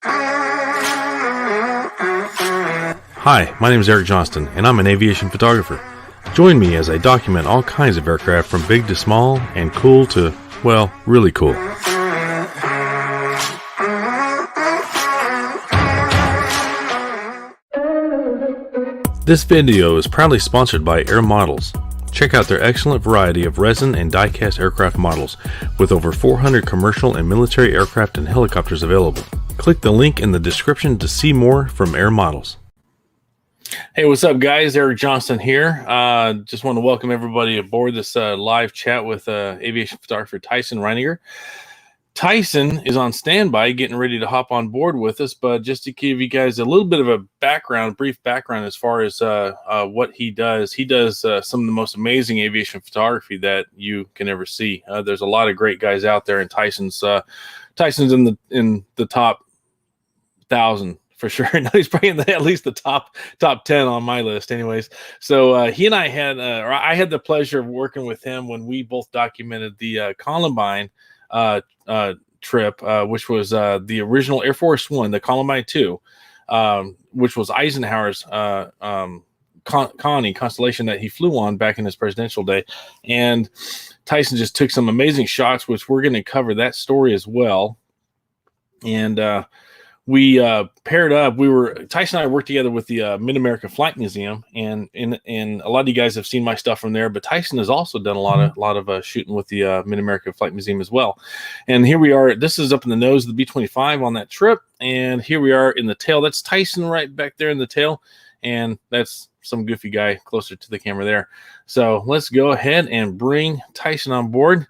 Hi, my name is Erik Johnston, and I'm an aviation photographer. Join me as I document all kinds of aircraft from big to small and cool to, well, really cool. This video is proudly sponsored by Air Models. Check out their excellent variety of resin and die-cast aircraft models with over 400 commercial and military aircraft and helicopters available. Click the link in the description to see more from Air Models. Hey, what's up, guys? Erik Johnston here. Just want to welcome everybody aboard this live chat with aviation photographer Tyson Rininger. Tyson is on standby, getting ready to hop on board with us, but just to give you guys a little bit of a brief background as far as what he does some of the most amazing aviation photography that you can ever see. There's a lot of great guys out there, and Tyson's in the top 1,000 for sure. No, he's probably in at least the top 10 on my list, anyways. So he and I I had the pleasure of working with him when we both documented the Columbine trip, which was the original Air Force One, the Columbine 2, which was Eisenhower's Constellation that he flew on back in his presidential day. And Tyson just took some amazing shots, which we're going to cover that story as well. And we paired up. Tyson and I worked together with the Mid-America Flight Museum, and a lot of you guys have seen my stuff from there. But Tyson has also done a lot of shooting with the Mid-America Flight Museum as well. And here we are. This is up in the nose of the B-25 on that trip, and here we are in the tail. That's Tyson right back there in the tail, and that's some goofy guy closer to the camera there. So let's go ahead and bring Tyson on board.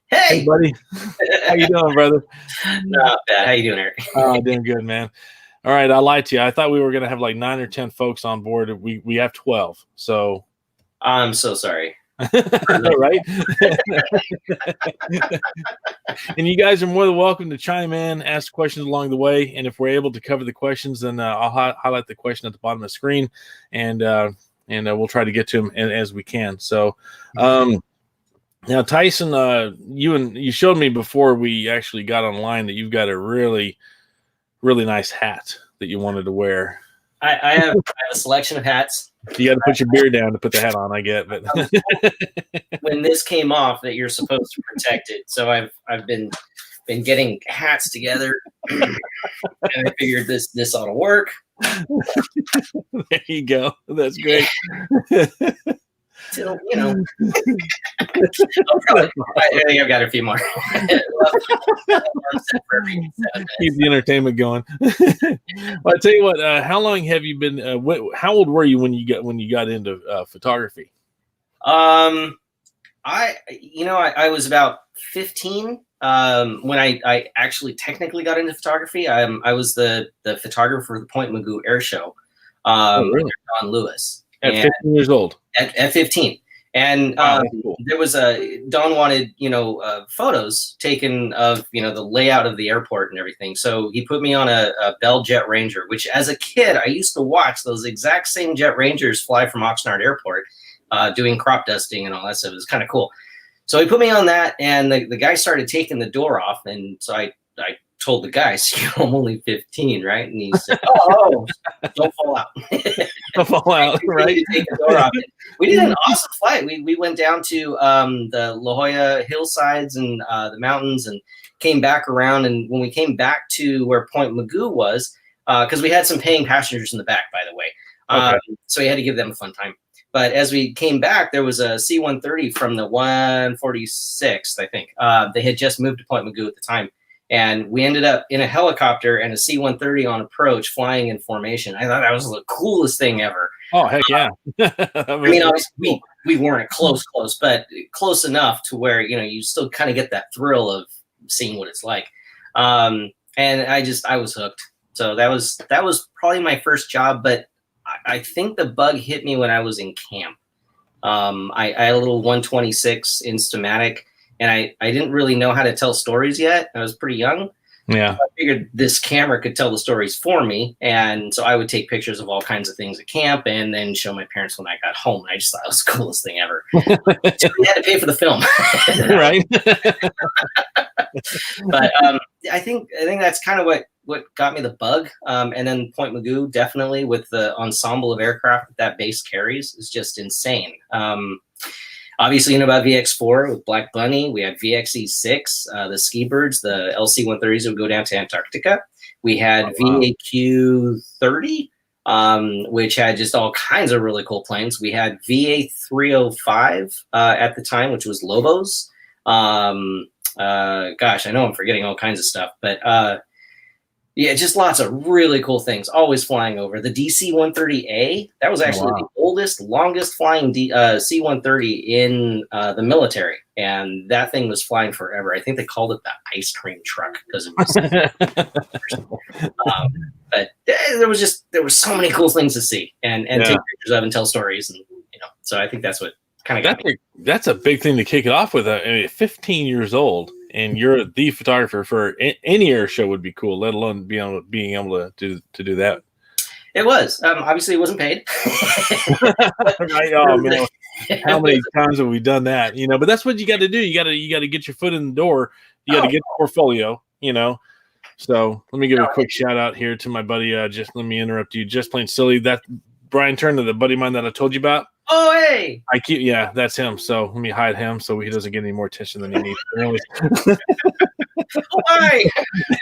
Hey buddy. How you doing, brother? Not bad. How you doing, Erik? Doing good, man. All right, I lied to you. I thought we were going to have like 9 or 10 folks on board. We have 12. So I'm so sorry. Right? And you guys are more than welcome to chime in, ask questions along the way. And if we're able to cover the questions, then I'll highlight the question at the bottom of the screen, and we'll try to get to them as we can. So, now, Tyson, you showed me before we actually got online that you've got a really, really nice hat that you wanted to wear. I have a selection of hats. You got to put your beard down to put the hat on, I get. But when this came off, that you're supposed to protect it, so I've been getting hats together, and I figured this ought to work. There you go. That's great. Till, I think I've got a few more. Keep the entertainment going. Well, I tell you what, how long have you been? How old were you when you got into photography? I was about 15 when I actually technically got into photography. I was the photographer for the Point Mugu Air Show. Really? Don Lewis. At 15 years old. At 15. And cool. There was Don wanted, photos taken of, the layout of the airport and everything. So he put me on a Bell Jet Ranger, which as a kid, I used to watch those exact same Jet Rangers fly from Oxnard Airport, doing crop dusting and all that stuff. It was kind of cool. So he put me on that, and the guy started taking the door off. And so I told the guy, I'm only 15, right? And he said, oh, don't fall out. Don't fall out, right? Take the door off. We did an awesome flight. We went down to the La Jolla hillsides and the mountains, and came back around. And when we came back to where Point Mugu was, because we had some paying passengers in the back, by the way. Okay. So we had to give them a fun time. But as we came back, there was a C-130 from the 146th, I think. They had just moved to Point Mugu at the time. And we ended up in a helicopter and a C-130 on approach, flying in formation. I thought that was the coolest thing ever. Oh, heck yeah. Obviously, we weren't close, but close enough to where, you still kind of get that thrill of seeing what it's like. And I was hooked. So that was probably my first job, but I think the bug hit me when I was in camp. I had a little 126 Instamatic, and I didn't really know how to tell stories yet. I was pretty young. Yeah. So I figured this camera could tell the stories for me. And so I would take pictures of all kinds of things at camp and then show my parents when I got home. And I just thought it was the coolest thing ever. So we had to pay for the film. Right. But I think that's kind of what got me the bug. And then Point Mugu, definitely, with the ensemble of aircraft that base carries, is just insane. Obviously, you know about VX4 with Black Bunny. We had VXE6, the Ski Birds, the LC-130s that would go down to Antarctica. We had VAQ-30, which had just all kinds of really cool planes. We had VA-305 at the time, which was Lobos. Gosh, I know I'm forgetting all kinds of stuff, but yeah, just lots of really cool things always flying over. The DC-130A, that was actually the oldest, longest flying C-130 in the military, and that thing was flying forever. I think they called it the ice cream truck because it was. But there was so many cool things to see and take pictures of and tell stories, and so I think that's what kind of got me. That's a big thing to kick it off with. 15 years old. And you're the photographer for any air show would be cool, let alone being able to do that. It was. Obviously, it wasn't paid. Right? Oh man, how many times have we done that? But that's what you got to do. You got to get your foot in the door. You got to get the portfolio. So let me give a quick shout out here to my buddy. Just let me interrupt you. Just plain silly. That Brian Turner, the buddy of mine that I told you about. Oh, hey! That's him. So let me hide him so he doesn't get any more attention than he needs. Bye.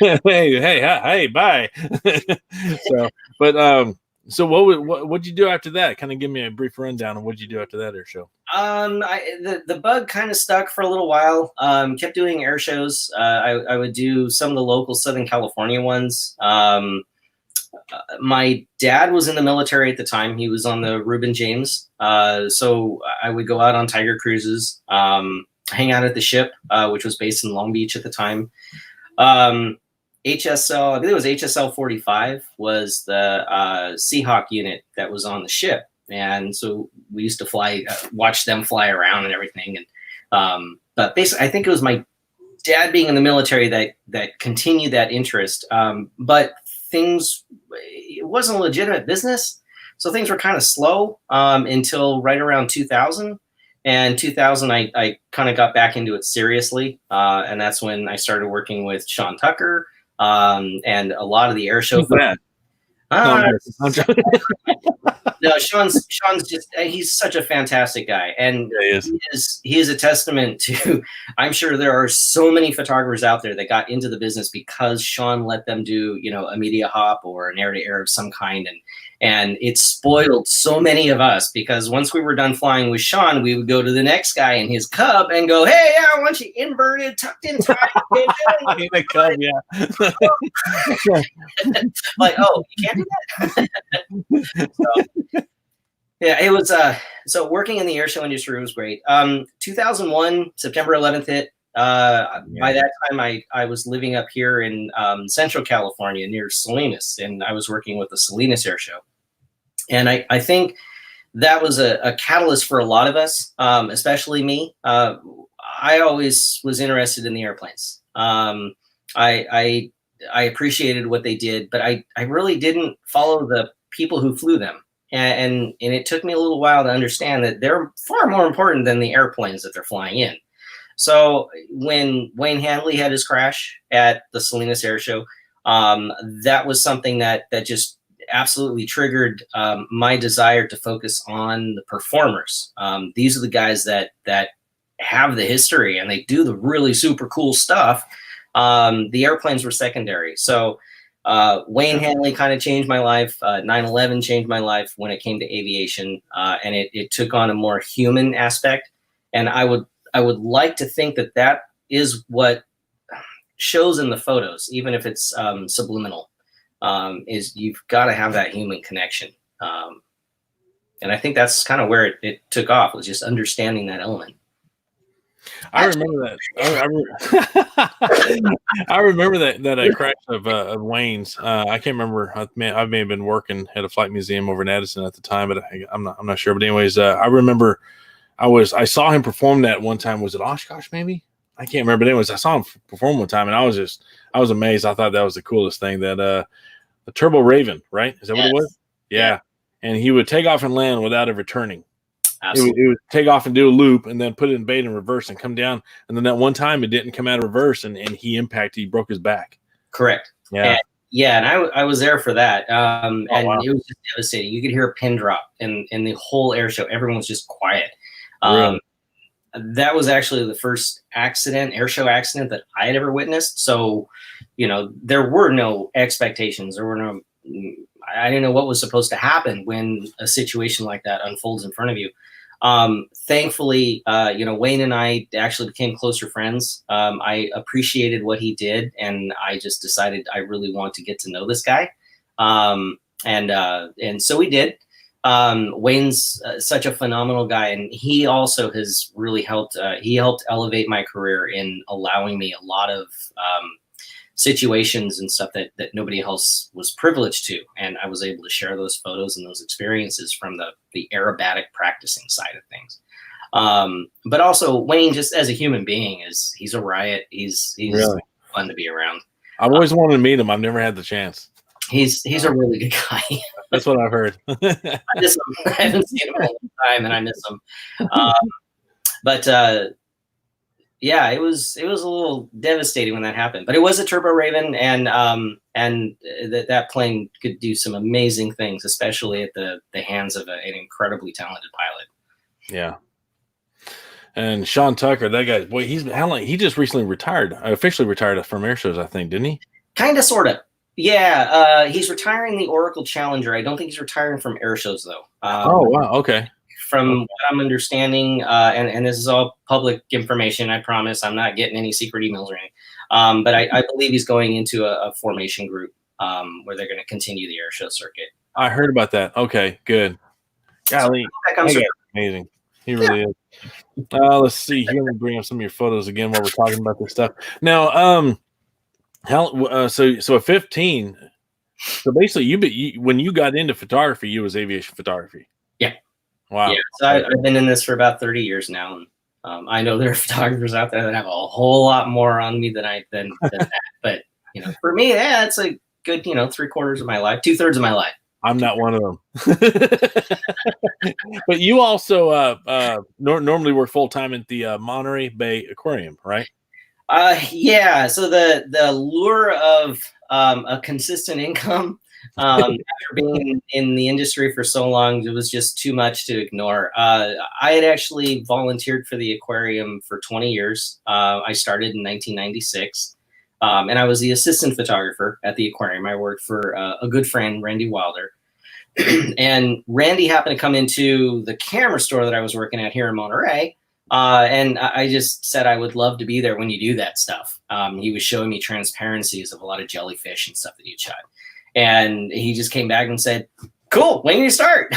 hey, bye. So what'd you do after that? Kind of give me a brief rundown of what'd you do after that air show. The bug kind of stuck for a little while. Kept doing air shows. I would do some of the local Southern California ones. My dad was in the military at the time. He was on the Reuben James. So I would go out on Tiger cruises, hang out at the ship, which was based in Long Beach at the time. HSL, I believe it was HSL 45 was the Seahawk unit that was on the ship. And so we used to watch them fly around and everything. And but basically, I think it was my dad being in the military that continued that interest. But it wasn't a legitimate business, so things were kind of slow until right around 2000. And 2000, I kind of got back into it seriously, and that's when I started working with Sean Tucker and a lot of the air show. No, Sean's he's such a fantastic guy, and he is a testament to. I'm sure there are so many photographers out there that got into the business because Sean let them do a media hop or an air to air of some kind, and it spoiled so many of us because once we were done flying with Sean, we would go to the next guy in his Cub and go, "Hey, I want you inverted, tucked in tight." In the Cub, yeah. Like, oh, you can't do that. So, yeah, it was. So working in the air show industry was great. 2001, September 11th hit. By that time, I was living up here in Central California near Salinas, and I was working with the Salinas Air Show. And I think that was a catalyst for a lot of us, especially me. I always was interested in the airplanes. I appreciated what they did, but I really didn't follow the people who flew them. And it took me a little while to understand that they're far more important than the airplanes that they're flying in. So when Wayne Handley had his crash at the Salinas Air Show, that was something that just absolutely triggered my desire to focus on the performers. These are the guys that have the history and they do the really super cool stuff. The airplanes were secondary. So Wayne Handley kind of changed my life. 9/11 changed my life when it came to aviation, and it took on a more human aspect. And I would like to think that is what shows in the photos, even if it's subliminal, is you've got to have that human connection. And I think that's kind of where it took off, was just understanding that element. I remember that. I remember that crash of Wayne's. I can't remember. I may have been working at a flight museum over in Addison at the time, but I'm not sure. But anyways, I remember I saw him perform that one time. Was it Oshkosh? Maybe I can't remember. But anyways, I saw him perform one time, and I was amazed. I thought that was the coolest thing. That the Turbo Raven, right? Is that what it was? Yeah. And he would take off and land without ever turning. Absolutely. It would take off and do a loop and then put it in bait and reverse and come down. And then that one time it didn't come out of reverse and he broke his back. Correct. Yeah. And I was there for that. And wow. it was just devastating. You could hear a pin drop in the whole air show. Everyone was just quiet. Really? That was actually the first air show accident that I had ever witnessed. So, there were no expectations. I didn't know what was supposed to happen when a situation like that unfolds in front of you. Thankfully, Wayne and I actually became closer friends. I appreciated what he did, and I just decided I really want to get to know this guy. And so we did. Wayne's such a phenomenal guy, and he also has really helped. He helped elevate my career in allowing me a lot of situations and stuff that nobody else was privileged to, and I was able to share those photos and those experiences from the aerobatic practicing side of things. But also Wayne, just as a human being, he's a riot. He's really fun to be around. I've always wanted to meet him. I've never had the chance. He's a really good guy. That's what I've heard. I miss him. I haven't seen him in a long time, and I miss him. Yeah, it was a little devastating when that happened, but it was a Turbo Raven, and that plane could do some amazing things, especially at the hands of an incredibly talented pilot. Yeah. And Sean Tucker, that guy, boy, he just recently officially retired from air shows, I think, didn't he? Kind of, sort of. Yeah, he's retiring the Oracle Challenger. I don't think he's retiring from air shows, though. Oh, wow. Okay. From what I'm understanding, and this is all public information, I promise I'm not getting any secret emails or anything. But I believe he's going into a formation group where they're going to continue the air show circuit. I heard about that. Okay, good. Golly, amazing. He really is. Let's see here. Let me bring up some of your photos again while we're talking about this stuff. Now, so at 15, so basically when you got into photography, you was aviation photography. Yeah. Wow. Yeah, so I've been in this for about 30 years now, and I know there are photographers out there that have a whole lot more on me than that. But for me, it's a good 3/4 of my life, 2/3 of my life. I'm not one of them. But you also normally work full time at the Monterey Bay Aquarium, right? Yeah. So the lure of a consistent income. After being in the industry for so long, it was just too much to ignore. I had actually volunteered for the aquarium for 20 years. I started in 1996, and I was the assistant photographer at the aquarium. I worked for a good friend, Randy Wilder. And Randy happened to come into the camera store that I was working at here in Monterey. And I just said I would love to be there when you do that stuff. He was showing me transparencies of a lot of jellyfish and stuff that he'd shot. And he just came back and said, cool, when do you start?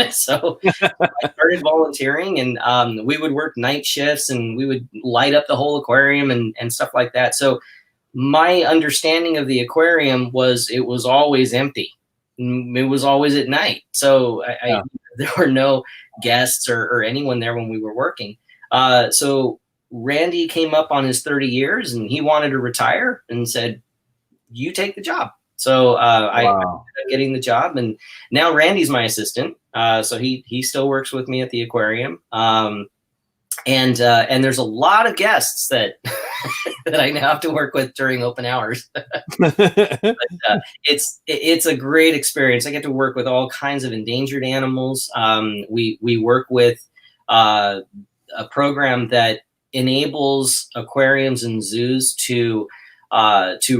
So I started volunteering, and we would work night shifts, and we would light up the whole aquarium and stuff like that. So my understanding of the aquarium was it was always empty. It was always at night. So there were no guests or anyone there when we were working. So Randy came up on his 30 years, and he wanted to retire and said, you take the job. So I ended up getting the job, and now Randy's my assistant. So he still works with me at the aquarium. And there's a lot of guests that that I now have to work with during open hours. But, it's a great experience. I get to work with all kinds of endangered animals. We work with a program that enables aquariums and zoos to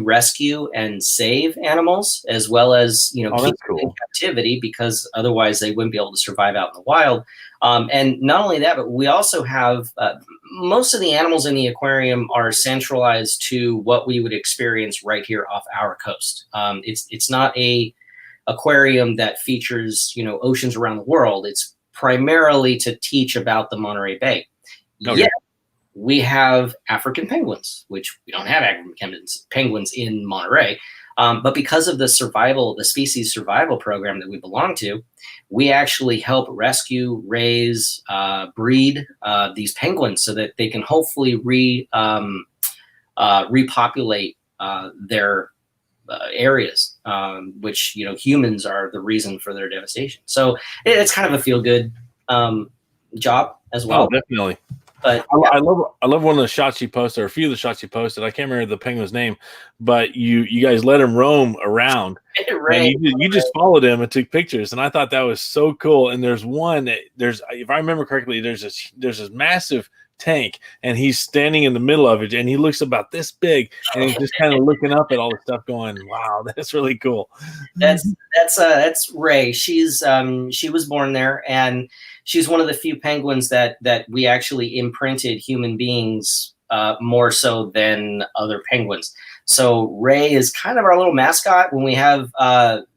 rescue and save animals, as well as keep them in captivity, because otherwise they wouldn't be able to survive out in the wild. And not only that, but we also have most of the animals in the aquarium are centralized to what we would experience right here off our coast. It's not a aquarium that features oceans around the world. It's primarily to teach about the Monterey Bay. Okay. Yet we have African penguins, which we don't have African penguins in Monterey. But because of the species survival program that we belong to, we actually help rescue, raise, breed these penguins so that they can hopefully repopulate their areas, which humans are the reason for their devastation. So it's kind of a feel-good job as well. Oh, definitely. But I love one of the shots you posted, or a few of the shots you posted. I can't remember the penguin's name, but you guys let him roam around, Ray, and you just followed him and took pictures, and I thought that was so cool. And there's one, if I remember correctly, there's this massive tank, and he's standing in the middle of it, and he looks about this big, and he's just kind of looking up at all the stuff, going, "Wow, that's really cool." That's Ray. She was born there, and she's one of the few penguins that we actually imprinted human beings more so than other penguins. So Ray is kind of our little mascot when we have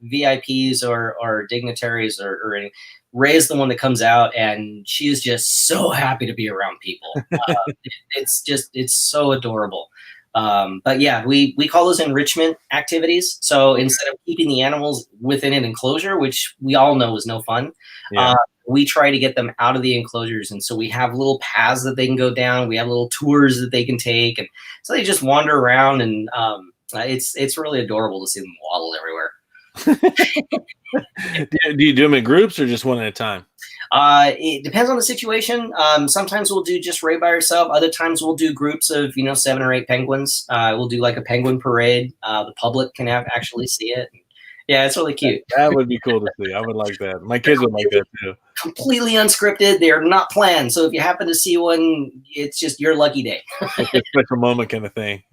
VIPs or dignitaries or anything. Ray is the one that comes out, and she's just so happy to be around people. It's so adorable. But yeah, we call those enrichment activities. So instead of keeping the animals within an enclosure, which we all know is no fun, we try to get them out of the enclosures. And so we have little paths that they can go down. We have little tours that they can take. And so they just wander around, and it's really adorable to see them waddle everywhere. Do you do them in groups or just one at a time? It depends on the situation. Sometimes we'll do just Ray by herself. Other times we'll do groups of 7 or 8 penguins. We'll do like a penguin parade. The public can actually see it. Yeah, it's really cute. That would be cool to see. I would like that. My kids would like that too. Completely unscripted. They are not planned. So if you happen to see one, it's just your lucky day. It's a special moment kind of thing.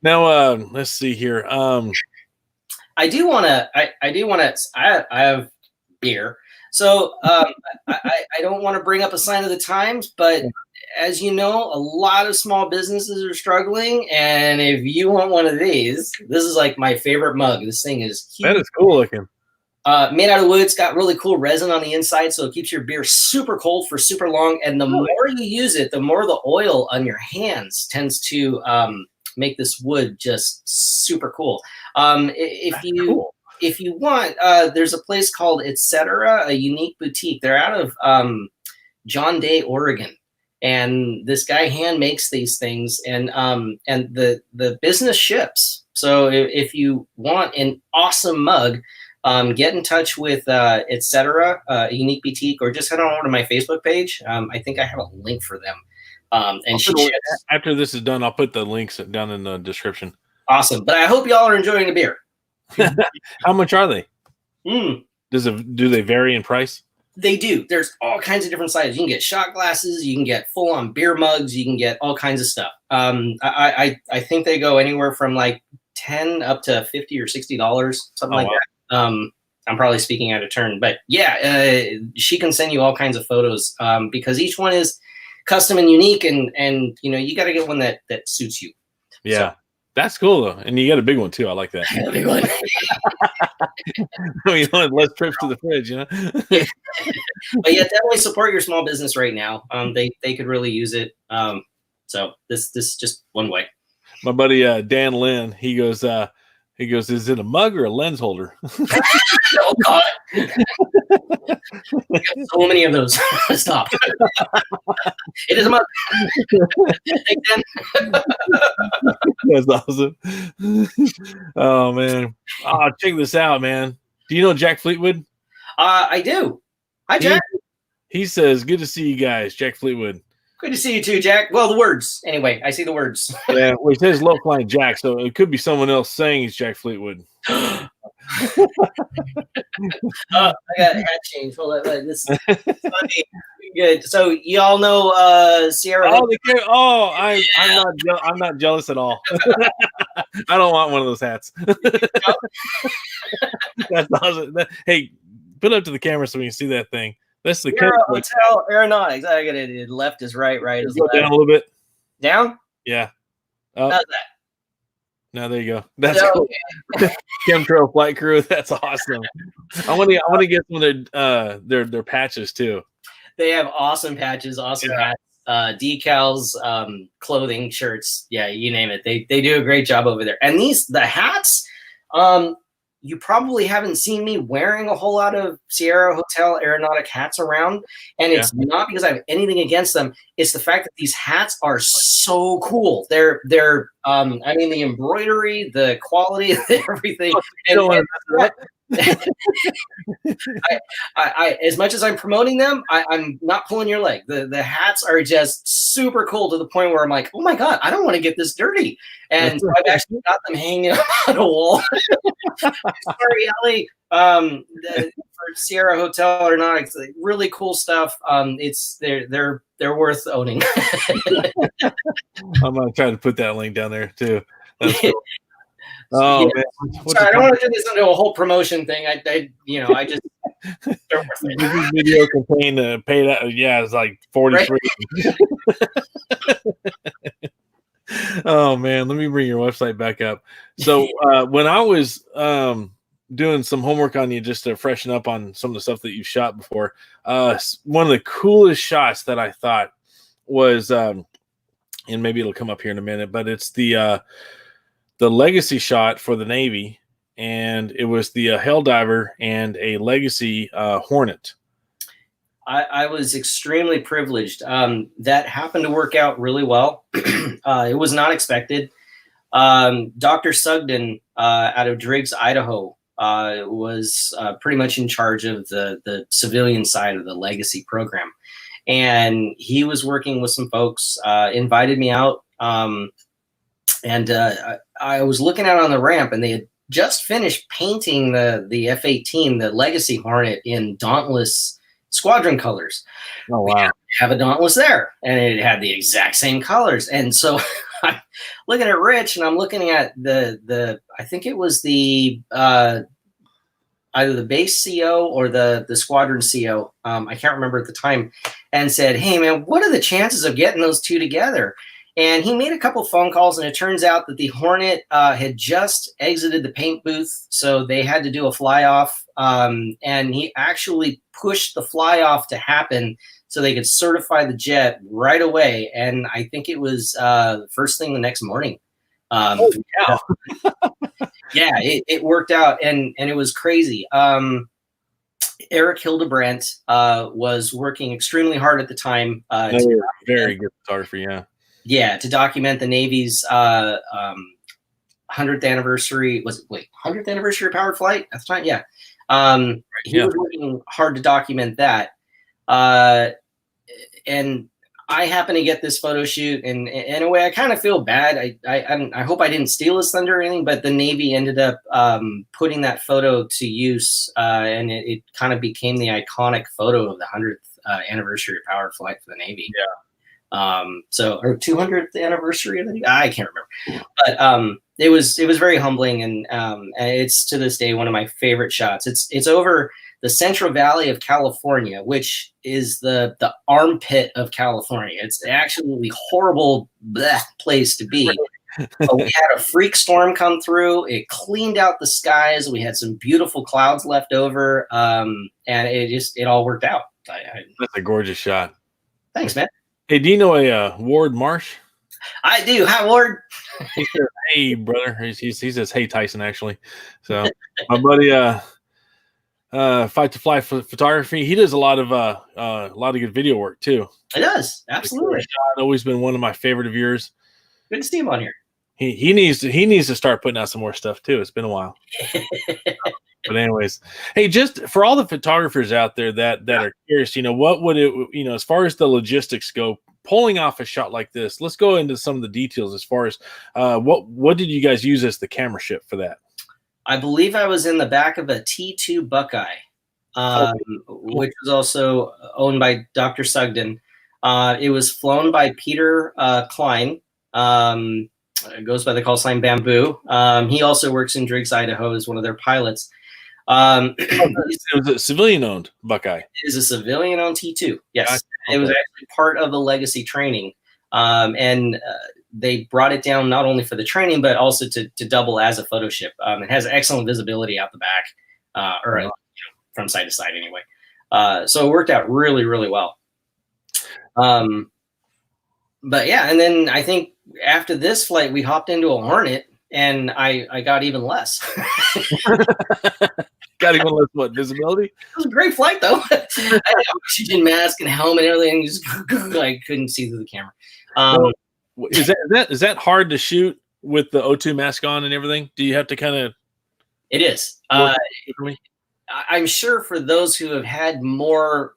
Now, let's see here. I have beer. So I don't want to bring up a sign of the times, but as you know, a lot of small businesses are struggling. And if you want one of these, this is like my favorite mug. This thing is huge. That is cool looking. Made out of wood. It's got really cool resin on the inside, so it keeps your beer super cold for super long. And the more you use it, the more the oil on your hands tends to make this wood just super cool. If you want, there's a place called Etc., a unique boutique. They're out of John Day, Oregon, and this guy hand makes these things, and the business ships. So if you want an awesome mug, get in touch with Etc., a unique boutique, or just head on over to my Facebook page. I think I have a link for them. And after this is done, I'll put the links down in the description. Awesome. But I hope y'all are enjoying the beer. How much are they? Do they vary in price? They do. There's all kinds of different sizes. You can get shot glasses. You can get full-on beer mugs. You can get all kinds of stuff. I think they go anywhere from like $10 up to $50 or $60, something like that. I'm probably speaking out of turn, but yeah, she can send you all kinds of photos because each one is custom and unique, and you got to get one that suits you. Yeah. So, that's cool though, and you got a big one too. I like that. A big one. You want less trips to the fridge, But yeah, definitely support your small business right now. They could really use it. So this is just one way. My buddy Dan Lynn, he goes, is it a mug or a lens holder? Oh God! We got so many of those. Stop. It is a mug. That's awesome. Oh man! Oh, check this out, man. Do you know Jack Fleetwood? I do. Hi, Jack. He says, "Good to see you guys, Jack Fleetwood." Good to see you too, Jack. Well, the words. Anyway, I see the words. Yeah, well, he says low flying Jack, so it could be someone else saying he's Jack Fleetwood. I got a hat change. Hold on, this is funny. Good. So you all know Sierra. I'm not jealous at all. I don't want one of those hats. That's awesome. Hey, put it up to the camera so we can see that thing. That's the Hotel Aeronautics. I got it. Left is right. Right is left. Down a little bit. Down. Yeah. How's that? No, there you go. That's cool. Okay. Chemtrail flight crew. That's awesome. I want to get some of their patches too. They have awesome patches, awesome hats, decals, clothing, shirts. Yeah, you name it. They do a great job over there. And the hats, you probably haven't seen me wearing a whole lot of Sierra Hotel Aeronautic hats around. And it's not because I have anything against them. It's the fact that these hats are so cool. They're the embroidery, the quality, everything. As much as I'm promoting them, I'm not pulling your leg. The hats are just super cool to the point where I'm like, oh my God, I don't want to get this dirty. And so I've actually got them hanging on a wall. Sorry, Ellie. For Sierra Hotel or not, it's like really cool stuff. They're worth owning. I'm gonna try to put that link down there too. That's cool. Oh yeah. man! Sorry, I don't want to do this into a whole promotion thing. I just this video contain paid out. Yeah, it's like 43. Right? Oh man, let me bring your website back up. So when I was doing some homework on you just to freshen up on some of the stuff that you've shot before, one of the coolest shots that I thought was, and maybe it'll come up here in a minute, but it's the legacy shot for the Navy, and it was the Helldiver and a Legacy Hornet. I was extremely privileged. That happened to work out really well. It was not expected. Dr. Sugden out of Driggs, Idaho, was pretty much in charge of the civilian side of the Legacy program. And he was working with some folks, invited me out. And I was looking out on the ramp, and they had just finished painting the F-18, the Legacy Hornet, in Dauntless squadron colors. Oh wow! Have a Dauntless there, and it had the exact same colors. And so I'm looking at Rich, and I'm looking at the I think it was the either the base CO or the squadron CO. I can't remember at the time, and said, "Hey man, what are the chances of getting those two together?" And he made a couple phone calls, and it turns out that the Hornet had just exited the paint booth, so they had to do a fly-off, and he actually pushed the fly-off to happen so they could certify the jet right away, and I think it was first thing the next morning. Yeah, it worked out, and it was crazy. Erik Hildebrandt was working extremely hard at the time. Very good photographer, yeah. Yeah, to document the Navy's 100th anniversary. Was it 100th anniversary of powered flight at the time? Yeah. He was working hard to document that. And I happened to get this photo shoot, and in a way, I kind of feel bad. I hope I didn't steal his thunder or anything, but the Navy ended up putting that photo to use, and it kind of became the iconic photo of the 100th anniversary of powered flight for the Navy. Yeah. Or 200th anniversary of the, I can't remember, but it was very humbling, and it's to this day one of my favorite shots. It's over the Central Valley of California, which is the armpit of California. It's an absolutely horrible place to be. But we had a freak storm come through. It cleaned out the skies. We had some beautiful clouds left over, and it all worked out. That's a gorgeous shot. Thanks, man. Hey, do you know a Ward Marsh? I do. Hi, Ward. He says, "Hey, brother." He says, "Hey, Tyson." Actually, so my buddy, Fight to Fly photography. He does a lot of good video work too. It does, absolutely. Always been one of my favorite of yours. Good to see him on here. He needs to start putting out some more stuff too. It's been a while. But anyways, hey, just for all the photographers out there that are curious, what would it, as far as the logistics go, pulling off a shot like this, let's go into some of the details as far as what did you guys use as the camera ship for that? I believe I was in the back of a T2 Buckeye, which was also owned by Dr. Sugden. It was flown by Peter Klein. It goes by the call sign Bamboo. He also works in Driggs, Idaho, as one of their pilots. It was a civilian-owned Buckeye. It is a civilian-owned T2. Yes, okay. It was actually part of the Legacy training, and they brought it down not only for the training but also to double as a photo ship. It has excellent visibility out the back, from side to side anyway. So it worked out really, really well. But yeah, and then I think after this flight, we hopped into a Hornet, and I got even less. Got even less what, visibility? It was a great flight though. I had an oxygen mask and helmet and everything. Just I couldn't see through the camera. Is that hard to shoot with the O2 mask on and everything? Do you have to kind of It is. I'm sure for those who have had more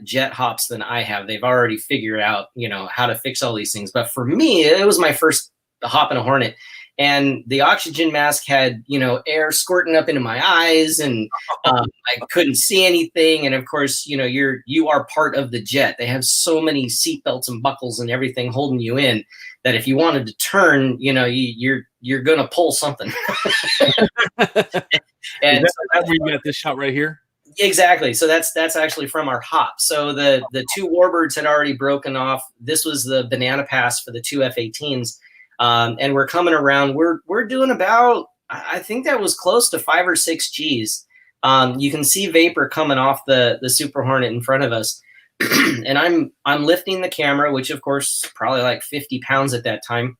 jet hops than I have, they've already figured out, how to fix all these things. But for me, it was my first hop in a Hornet. And the oxygen mask had, air squirting up into my eyes, and I couldn't see anything. And of course, you are part of the jet. They have so many seatbelts and buckles and everything holding you in that if you wanted to turn, you're gonna pull something. And is that where you got this shot right here? Exactly. So that's actually from our hop. So the two warbirds had already broken off. This was the banana pass for the two F-18s. And we're coming around. We're doing about, I think that was close to 5 or 6 Gs. You can see vapor coming off the Super Hornet in front of us. And I'm lifting the camera, which of course probably like 50 pounds at that time,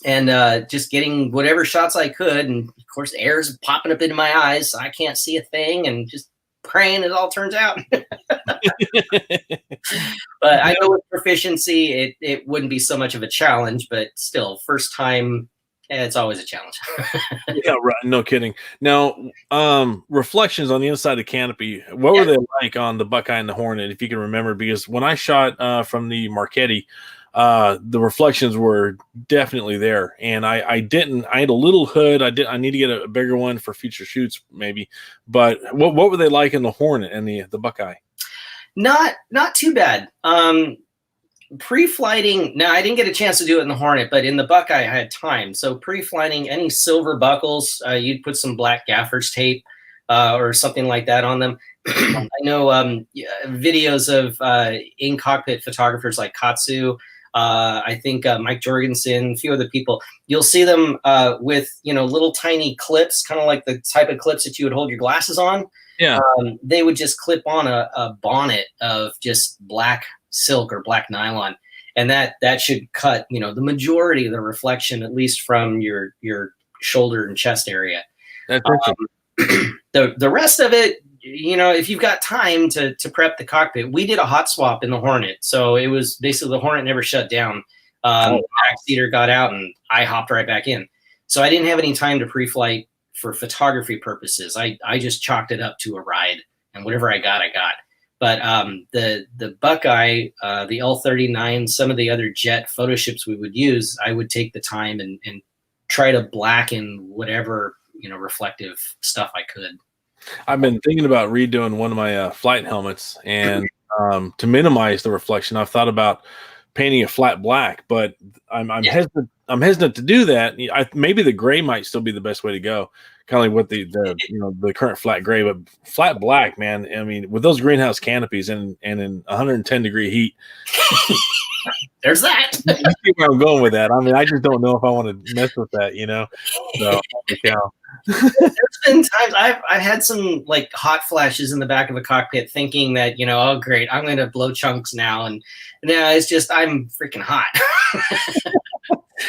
and just getting whatever shots I could. And of course, air's popping up into my eyes, so I can't see a thing, and just praying it all turns out. But I know with proficiency, it wouldn't be so much of a challenge, but still, first time, it's always a challenge. Yeah, right. No kidding. Now, reflections on the inside of the canopy, what were they like on the Buckeye and the Hornet, if you can remember? Because when I shot from the Marchetti, the reflections were definitely there, and I had a little hood. I need to get a bigger one for future shoots maybe, but what were they like in the Hornet and the Buckeye? Not too bad. Pre-flighting, now I didn't get a chance to do it in the Hornet, but in the Buckeye I had time. So pre-flighting, any silver buckles, you'd put some black gaffer's tape or something like that on them. I know videos of in-cockpit photographers like Katsu, I think Mike Jorgensen, a few other people, you'll see them with, little tiny clips, kind of like the type of clips that you would hold your glasses on. Yeah. They would just clip on a bonnet of just black silk or black nylon, and that should cut, the majority of the reflection, at least from your shoulder and chest area. That's the rest of it, if you've got time to prep the cockpit, we did a hot swap in the Hornet. So it was basically the Hornet never shut down. Backseater got out and I hopped right back in. So I didn't have any time to pre-flight for photography purposes. I just chalked it up to a ride, and whatever I got, I got. But the Buckeye, the L-39, some of the other jet photo ships we would use, I would take the time and try to blacken whatever, reflective stuff I could. I've been thinking about redoing one of my flight helmets, and to minimize the reflection, I've thought about painting it flat black, but I'm hesitant. I'm hesitant to do that. Maybe the gray might still be the best way to go, kind of like what the current flat gray, but flat black, man. I mean, with those greenhouse canopies and in 110-degree heat. There's that. You see where I'm going with that. I mean, I just don't know if I want to mess with that, So, there's been times I've had some like hot flashes in the back of a cockpit, thinking that oh great, I'm going to blow chunks now, and now it's just I'm freaking hot.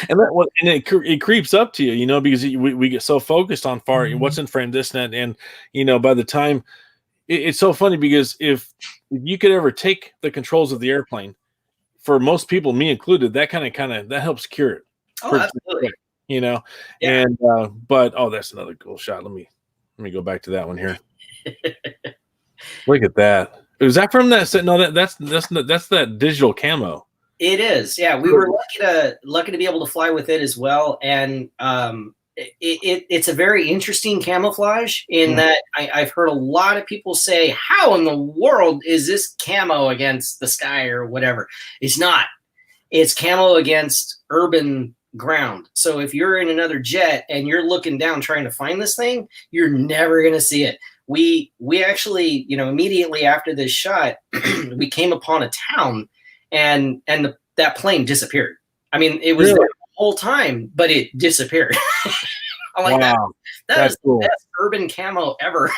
And it creeps up to you, because we get so focused on what's in frame, this and that, and by the time it's so funny, because if you could ever take the controls of the airplane, for most people, me included, that kind of that helps cure it. Oh, absolutely. Yeah. And but that's another cool shot. Let me go back to that one here. Look at that. Was that from that? No, that's that digital camo. It is. Yeah, we were lucky to be able to fly with it as well, and it's a very interesting camouflage in that I've heard a lot of people say, how in the world is this camo against the sky or whatever? It's not. It's camo against urban ground. So if you're in another jet and you're looking down trying to find this thing, you're never going to see it. We actually, immediately after this shot, we came upon a town, and that plane disappeared. I mean, it was there the whole time, but it disappeared. I'm like, wow, that is cool. The best urban camo ever.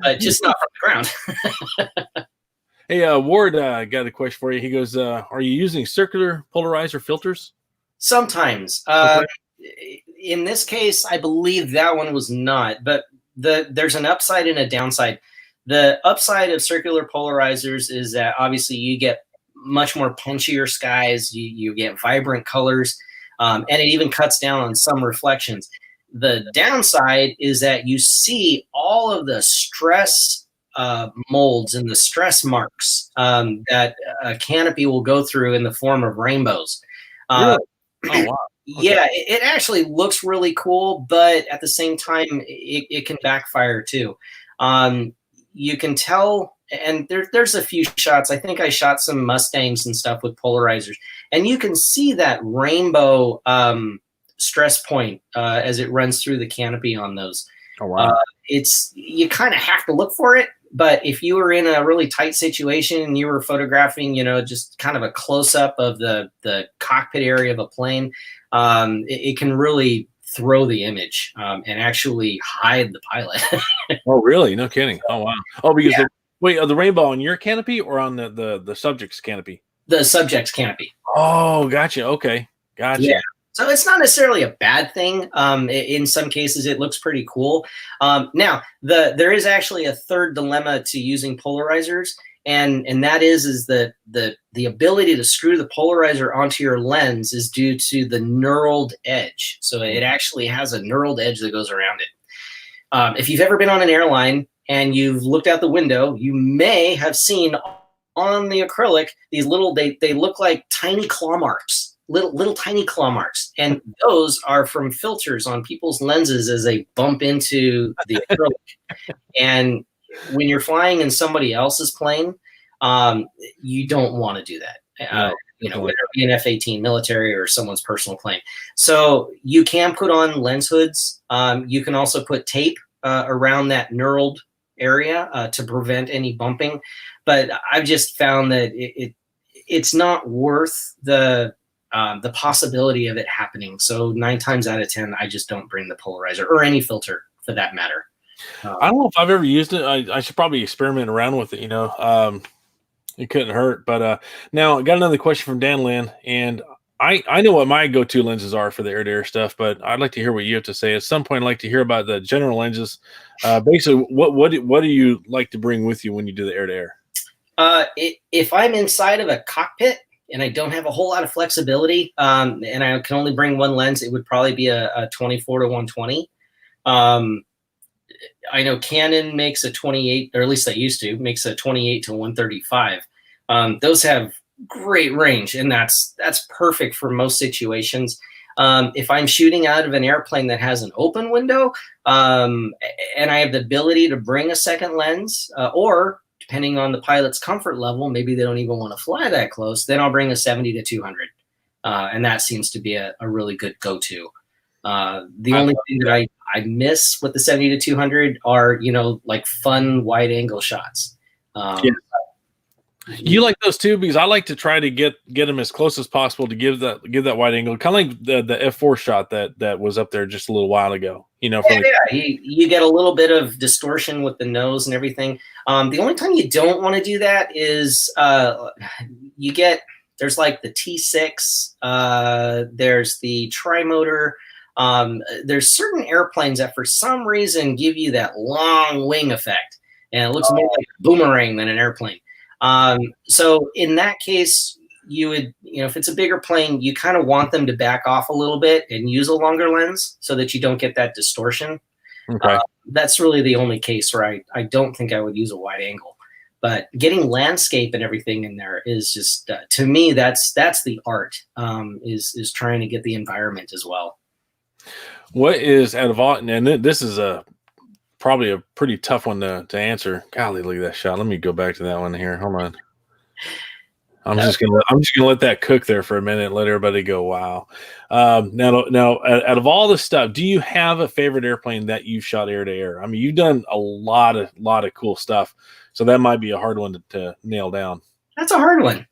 But just not from the ground. Hey, Ward, got a question for you. He goes, are you using circular polarizer filters? Sometimes. In this case, I believe that one was not, but there's an upside and a downside. The upside of circular polarizers is that obviously you get much more punchier skies, you get vibrant colors, and it even cuts down on some reflections. The downside is that you see all of the stress molds and the stress marks that a canopy will go through in the form of rainbows. Really? Oh, wow. Okay. Yeah, it actually looks really cool, but at the same time, it can backfire too. You can tell, and there's a few shots. I think I shot some Mustangs and stuff with polarizers, and you can see that rainbow stress point as it runs through the canopy on those. Oh, wow. You kind of have to look for it, but if you were in a really tight situation and you were photographing, just kind of a close up of the cockpit area of a plane, it can really throw the image and actually hide the pilot. Oh, really? No kidding. Oh, wow. Oh, because the rainbow on your canopy or on the subject's canopy? The subject's canopy. Oh, gotcha. Okay. Gotcha. Yeah. So it's not necessarily a bad thing. In some cases, it looks pretty cool. Now, there is actually a third dilemma to using polarizers, and that is that the ability to screw the polarizer onto your lens is due to the knurled edge. So it actually has a knurled edge that goes around it. If you've ever been on an airline and you've looked out the window, you may have seen on the acrylic these little they look like tiny claw marks. Little tiny claw marks, and those are from filters on people's lenses as they bump into the acrylic. And when you're flying in somebody else's plane, you don't want to do that. Whether it be an F-18 military or someone's personal plane. So you can put on lens hoods. You can also put tape around that knurled area to prevent any bumping. But I've just found that it's not worth the possibility of it happening. So 9 times out of 10, I just don't bring the polarizer or any filter for that matter. I don't know if I've ever used it. I should probably experiment around with it. It couldn't hurt. But now I got another question from Dan Lynn, and I know what my go-to lenses are for the air-to-air stuff, but I'd like to hear what you have to say. At some point, I'd like to hear about the general lenses. Basically, what do you like to bring with you when you do the air-to-air? If I'm inside of a cockpit and I don't have a whole lot of flexibility, and I can only bring one lens, it would probably be a 24 to 120. I know Canon makes a 28, or at least they used to, makes a 28 to 135. Those have great range, and that's perfect for most situations. If I'm shooting out of an airplane that has an open window, and I have the ability to bring a second lens, or depending on the pilot's comfort level, maybe they don't even want to fly that close, then I'll bring a 70 to 200. And that seems to be a really good go-to. The only thing that I miss with the 70 to 200 are, like fun wide angle shots. You like those too? Because I like to try to get them as close as possible to give that wide angle, kind of like the F4 shot that was up there just a little while ago. You get a little bit of distortion with the nose and everything. The only time you don't want to do that is there's like the T6, there's the trimotor. There's certain airplanes that for some reason give you that long wing effect, and it looks more like a boomerang than an airplane. So in that case, you would, if it's a bigger plane, you kind of want them to back off a little bit and use a longer lens so that you don't get that distortion. Okay. That's really the only case where I don't think I would use a wide angle. But getting landscape and everything in there is just, to me, that's the art, is trying to get the environment as well. What is, out of all, and this is probably a pretty tough one to answer. Golly, look at that shot. Let me go back to that one here. Hold on. I'm just gonna let that cook there for a minute. Let everybody go. Wow. Now, out of all this stuff, do you have a favorite airplane that you've shot air to air? I mean, you've done a lot of cool stuff, so that might be a hard one to nail down. That's a hard one.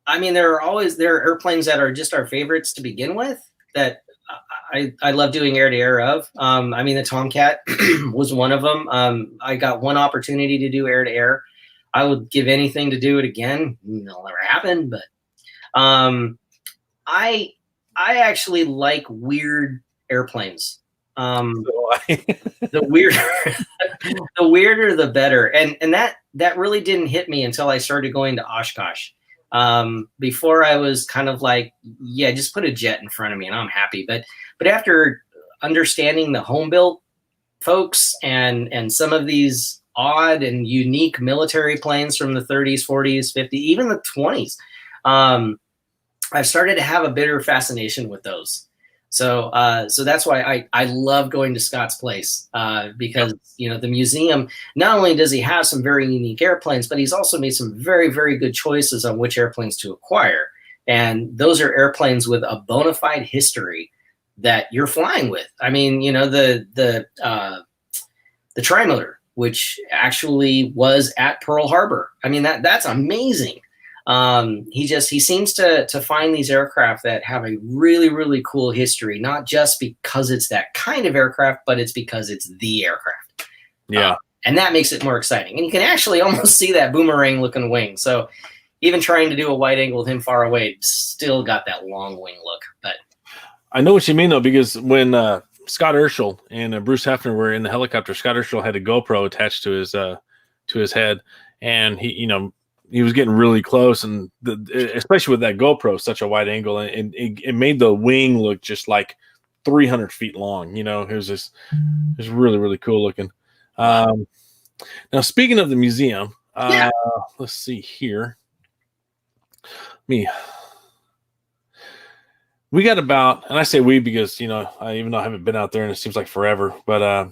I mean, there are airplanes that are just our favorites to begin with that I love doing air to air of. I mean, the Tomcat was one of them. I got one opportunity to do air to air. I would give anything to do it again. It'll never happen, but I actually like weird airplanes. The weirder the better. And that really didn't hit me until I started going to Oshkosh. Before I was kind of like, yeah, just put a jet in front of me and I'm happy. But after understanding the home built folks and some of these odd and unique military planes from the 30s, 40s, 50s, even the 20s, I've started to have a bitter fascination with those. So that's why I love going to Scott's place, because the museum, not only does he have some very unique airplanes, but he's also made some very, very good choices on which airplanes to acquire. And those are airplanes with a bona fide history that you're flying with. I mean, the trimotor, which actually was at Pearl Harbor. I mean, that's amazing. He seems to find these aircraft that have a really, really cool history, not just because it's that kind of aircraft, but it's because it's the aircraft. Yeah. And that makes it more exciting. And you can actually almost see that boomerang looking wing. So even trying to do a wide angle with him far away, still got that long wing look. But I know what you mean, though, because when Scott Urschel and Bruce Hefner were in the helicopter, Scott Urschel had a GoPro attached to his head, and he was getting really close, and especially with that GoPro, such a wide angle, and it made the wing look just like 300 feet long. It was really, really cool looking. Now, speaking of the museum, let's see here. We got about, and I say we because, even though I haven't been out there and it seems like forever, but I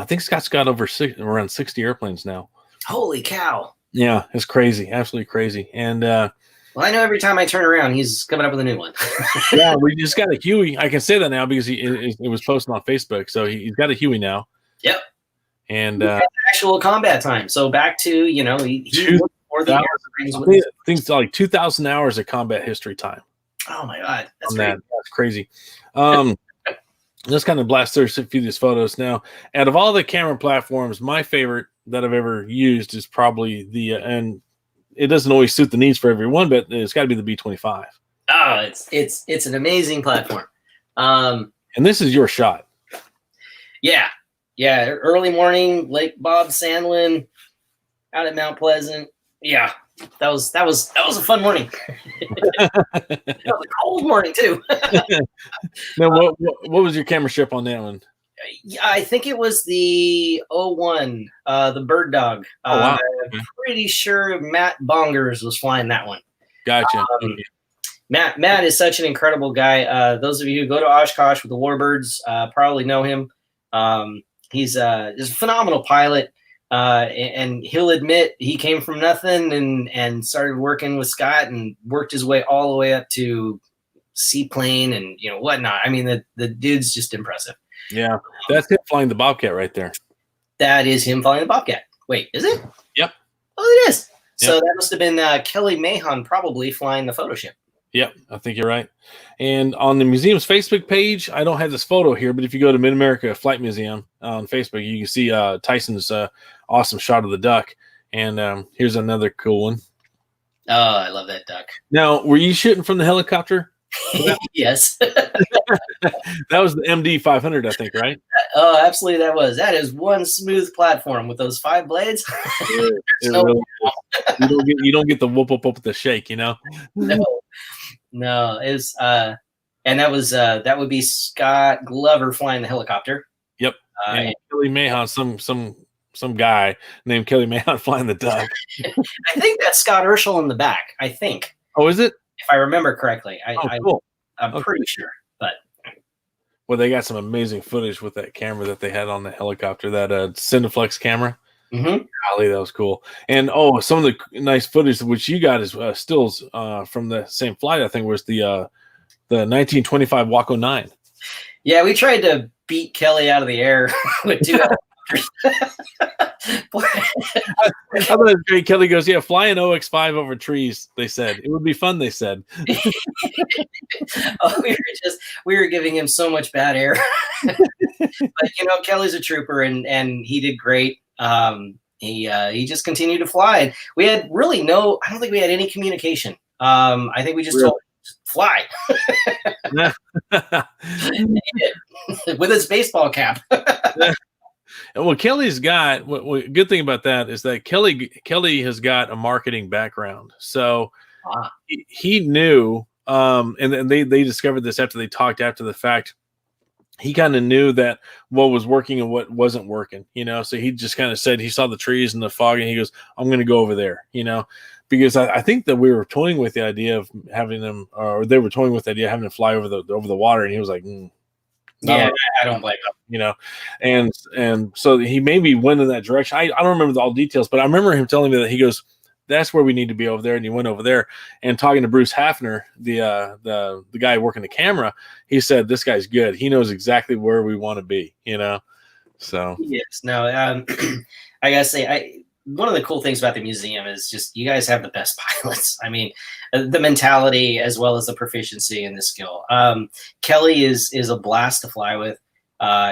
think Scott's got around 60 airplanes now. Holy cow. Yeah, it's crazy. Absolutely crazy. And well, I know every time I turn around, he's coming up with a new one. Yeah, we just got a Huey. I can say that now because it was posted on Facebook. So he's got a Huey now. Yep. And actual combat time. So back to, he for the I think it's like 2,000 hours of combat history time. Oh my God. That's crazy. Let's kind of blast through a few of these photos now. Out of all the camera platforms, my favorite that I've ever used is probably and it doesn't always suit the needs for everyone, but it's got to be the B-25. Oh, it's an amazing platform. And this is your shot. Yeah. Early morning, Lake Bob Sandlin, out at Mount Pleasant. Yeah, that was a fun morning. It was a cold morning too. Now, what was your camera ship on that one? Yeah, I think it was the 01, the Bird Dog. Oh, wow. I'm pretty sure Matt Bongers was flying that one. Gotcha. Matt is such an incredible guy. Those of you who go to Oshkosh with the Warbirds probably know him. He's a phenomenal pilot. And he'll admit he came from nothing and started working with Scott and worked his way all the way up to seaplane and whatnot. I mean, the dude's just impressive. Yeah, that's him flying the Bobcat right there. That is him flying the Bobcat. Wait, is it? Yep. Oh, it is. Yep. So that must have been Kelly Mahon probably flying the photo ship. Yep, I think you're right. And on the museum's Facebook page, I don't have this photo here, but if you go to Mid-America Flight Museum on Facebook, you can see Tyson's awesome shot of the duck. And here's another cool one. Oh, I love that duck. Now, were you shooting from the helicopter? Yes. That was the MD 500, I think, right? Oh, absolutely, that is one smooth platform with those 5 blades. You don't get the whoop with the shake, No, it's and that would be Scott Glover flying the helicopter. Yep. And Kelly Mahon, some guy named Kelly Mahon flying the duck. I think that's Scott Urschel in the back. I think. Oh, is it? If I remember correctly, cool. I'm pretty sure. But well, they got some amazing footage with that camera that they had on the helicopter, that Cineflex camera. Mm-hmm. Golly, that was cool. And some of the nice footage which you got is stills from the same flight. I think was the 1925 Waco 9. Yeah, we tried to beat Kelly out of the air with 2 helicopters. I thought it was great. Kelly goes, "Yeah, fly an OX5 over trees." They said it would be fun. They said. We were giving him so much bad air, but Kelly's a trooper and he did great. He just continued to fly. We had really I don't think we had any communication. I think we just told him, fly. Yeah. He did. With his baseball cap. And what Kelly's got, good thing about that is that Kelly has got a marketing background, so he knew. And then they discovered this after they talked after the fact. He kind of knew that what was working and what wasn't working, So he just kind of said he saw the trees and the fog, and he goes, "I'm going to go over there," because I think that we were toying with the idea of having them, or they were toying with the idea of having them fly over the water, and he was like, "Yeah, I don't blame him," and so he maybe went in that direction. I don't remember all the details, but I remember him telling me that he goes, "That's where we need to be over there," and he went over there. And talking to Bruce Hafner, the guy working the camera, he said, "This guy's good. He knows exactly where we want to be," So yes, no, I gotta say, one of the cool things about the museum is just you guys have the best pilots. I mean, the mentality as well as the proficiency and the skill. Kelly is a blast to fly with.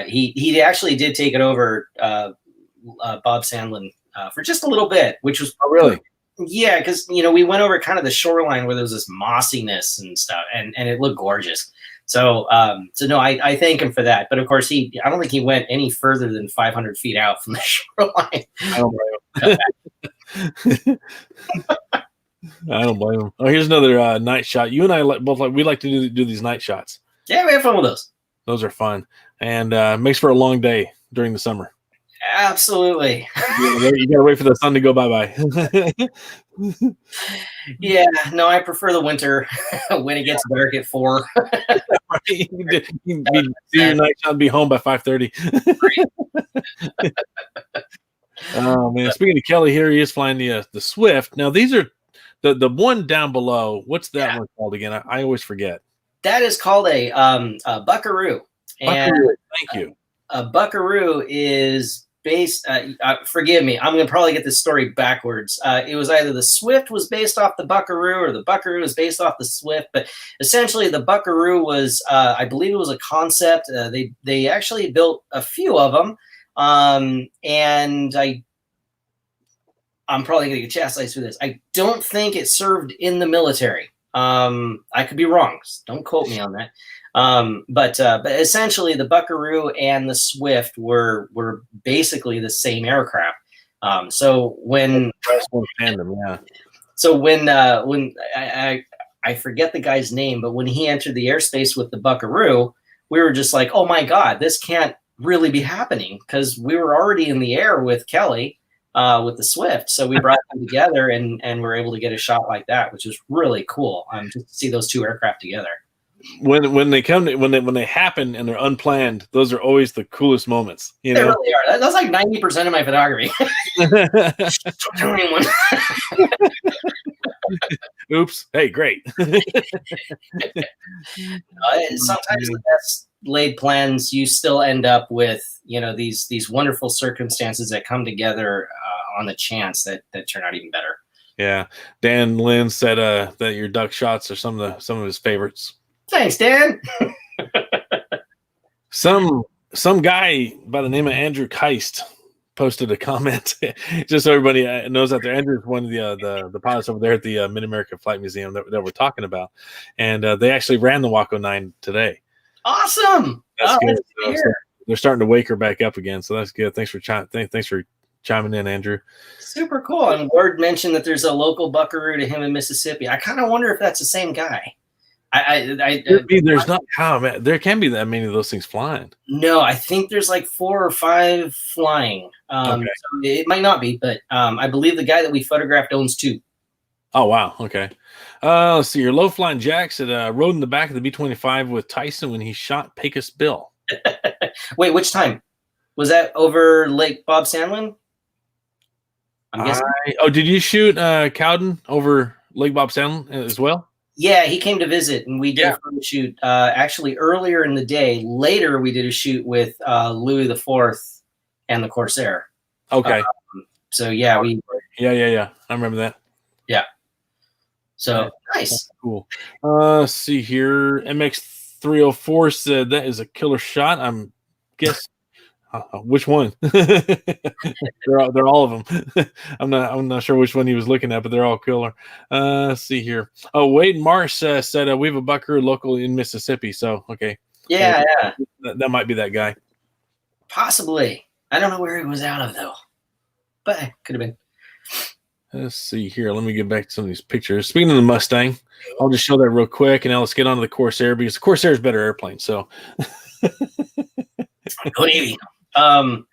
He actually did take it over Bob Sandlin for just a little bit, which was really. Yeah, because we went over kind of the shoreline where there was this mossiness and stuff, and it looked gorgeous. So no, I thank him for that. But of course, I don't think he went any further than 500 feet out from the shoreline. I don't blame him. I don't blame him. Oh, here's another night shot. You and I we like to do these night shots. Yeah, we have fun with those. Those are fun, and makes for a long day during the summer. Absolutely. You gotta wait for the sun to go bye. Yeah, no, I prefer the winter when it gets dark at 4. Right. You do your night shot and be home by 5:30. Oh man! Speaking of Kelly, here he is flying the Swift. Now these are the one down below. What's that one called again? I always forget. That is called a Buckaroo. And thank you. A Buckaroo is based. Forgive me, I'm going to probably get this story backwards. It was either the Swift was based off the Buckaroo, or the Buckaroo was based off the Swift. But essentially, the Buckaroo was, I believe, it was a concept. They actually built a few of them, and I'm probably going to get chastised for this. I don't think it served in the military. I could be wrong. Don't quote me on that. But essentially, the Buckaroo and the Swift were basically the same aircraft. So when I forget the guy's name, but when he entered the airspace with the Buckaroo, we were just like, oh my God, this can't really be happening, because we were already in the air with Kelly with the Swift. So we brought them together and were able to get a shot like that, which was really cool. Just to see those two aircraft together. When they happen and they're unplanned, those are always the coolest moments. They really are. That's like 90% of my photography. Oops. Hey, great. Sometimes the best laid plans, you still end up with these wonderful circumstances that come together on the chance that turn out even better. Yeah, Dan Lynn said that your duck shots are some of his favorites. Thanks, Dan. Some guy by the name of Andrew Keist posted a comment, just so everybody knows out there. Andrew's one of the pilots over there at the Mid-America Flight Museum that we're talking about, and they actually ran the Waco 9 today. Awesome. That's good. So they're starting to wake her back up again, so that's good. Thanks for chiming in, Andrew. Super cool. And Ward mentioned that there's a local Buckaroo to him in Mississippi. I kind of wonder if that's the same guy. There can be that many of those things flying. No, I think there's like 4 or 5 flying. Okay. So it might not be, but I believe the guy that we photographed owns 2. Oh wow, okay. Let's see. Your low flying Jacks rode in the back of the B-25 with Tyson when he shot Pecos Bill. Wait, which time was that? Over Lake Bob Sandlin? I'm guessing. Did you shoot Cowden over Lake Bob Sandlin as well? Yeah, he came to visit, and we did a photo shoot actually earlier in the day. Later, we did a shoot with Louis IV and the Corsair. Okay. So yeah, Yeah. I remember that. Yeah. So nice. That's cool. Let's see here. MX304 said that is a killer shot. I'm guess. Which one? they're all of them. I'm not sure which one he was looking at, but they're all killer. Let's see here. Oh, Wade Marsh said we have a Buckaroo local in Mississippi. So okay. Yeah. That might be that guy. Possibly. I don't know where he was out of though, but it could have been. Let's see here. Let me get back to some of these pictures. Speaking of the Mustang, I'll just show that real quick, and now let's get on to the Corsair because the Corsair is a better airplane. So, Go Navy. not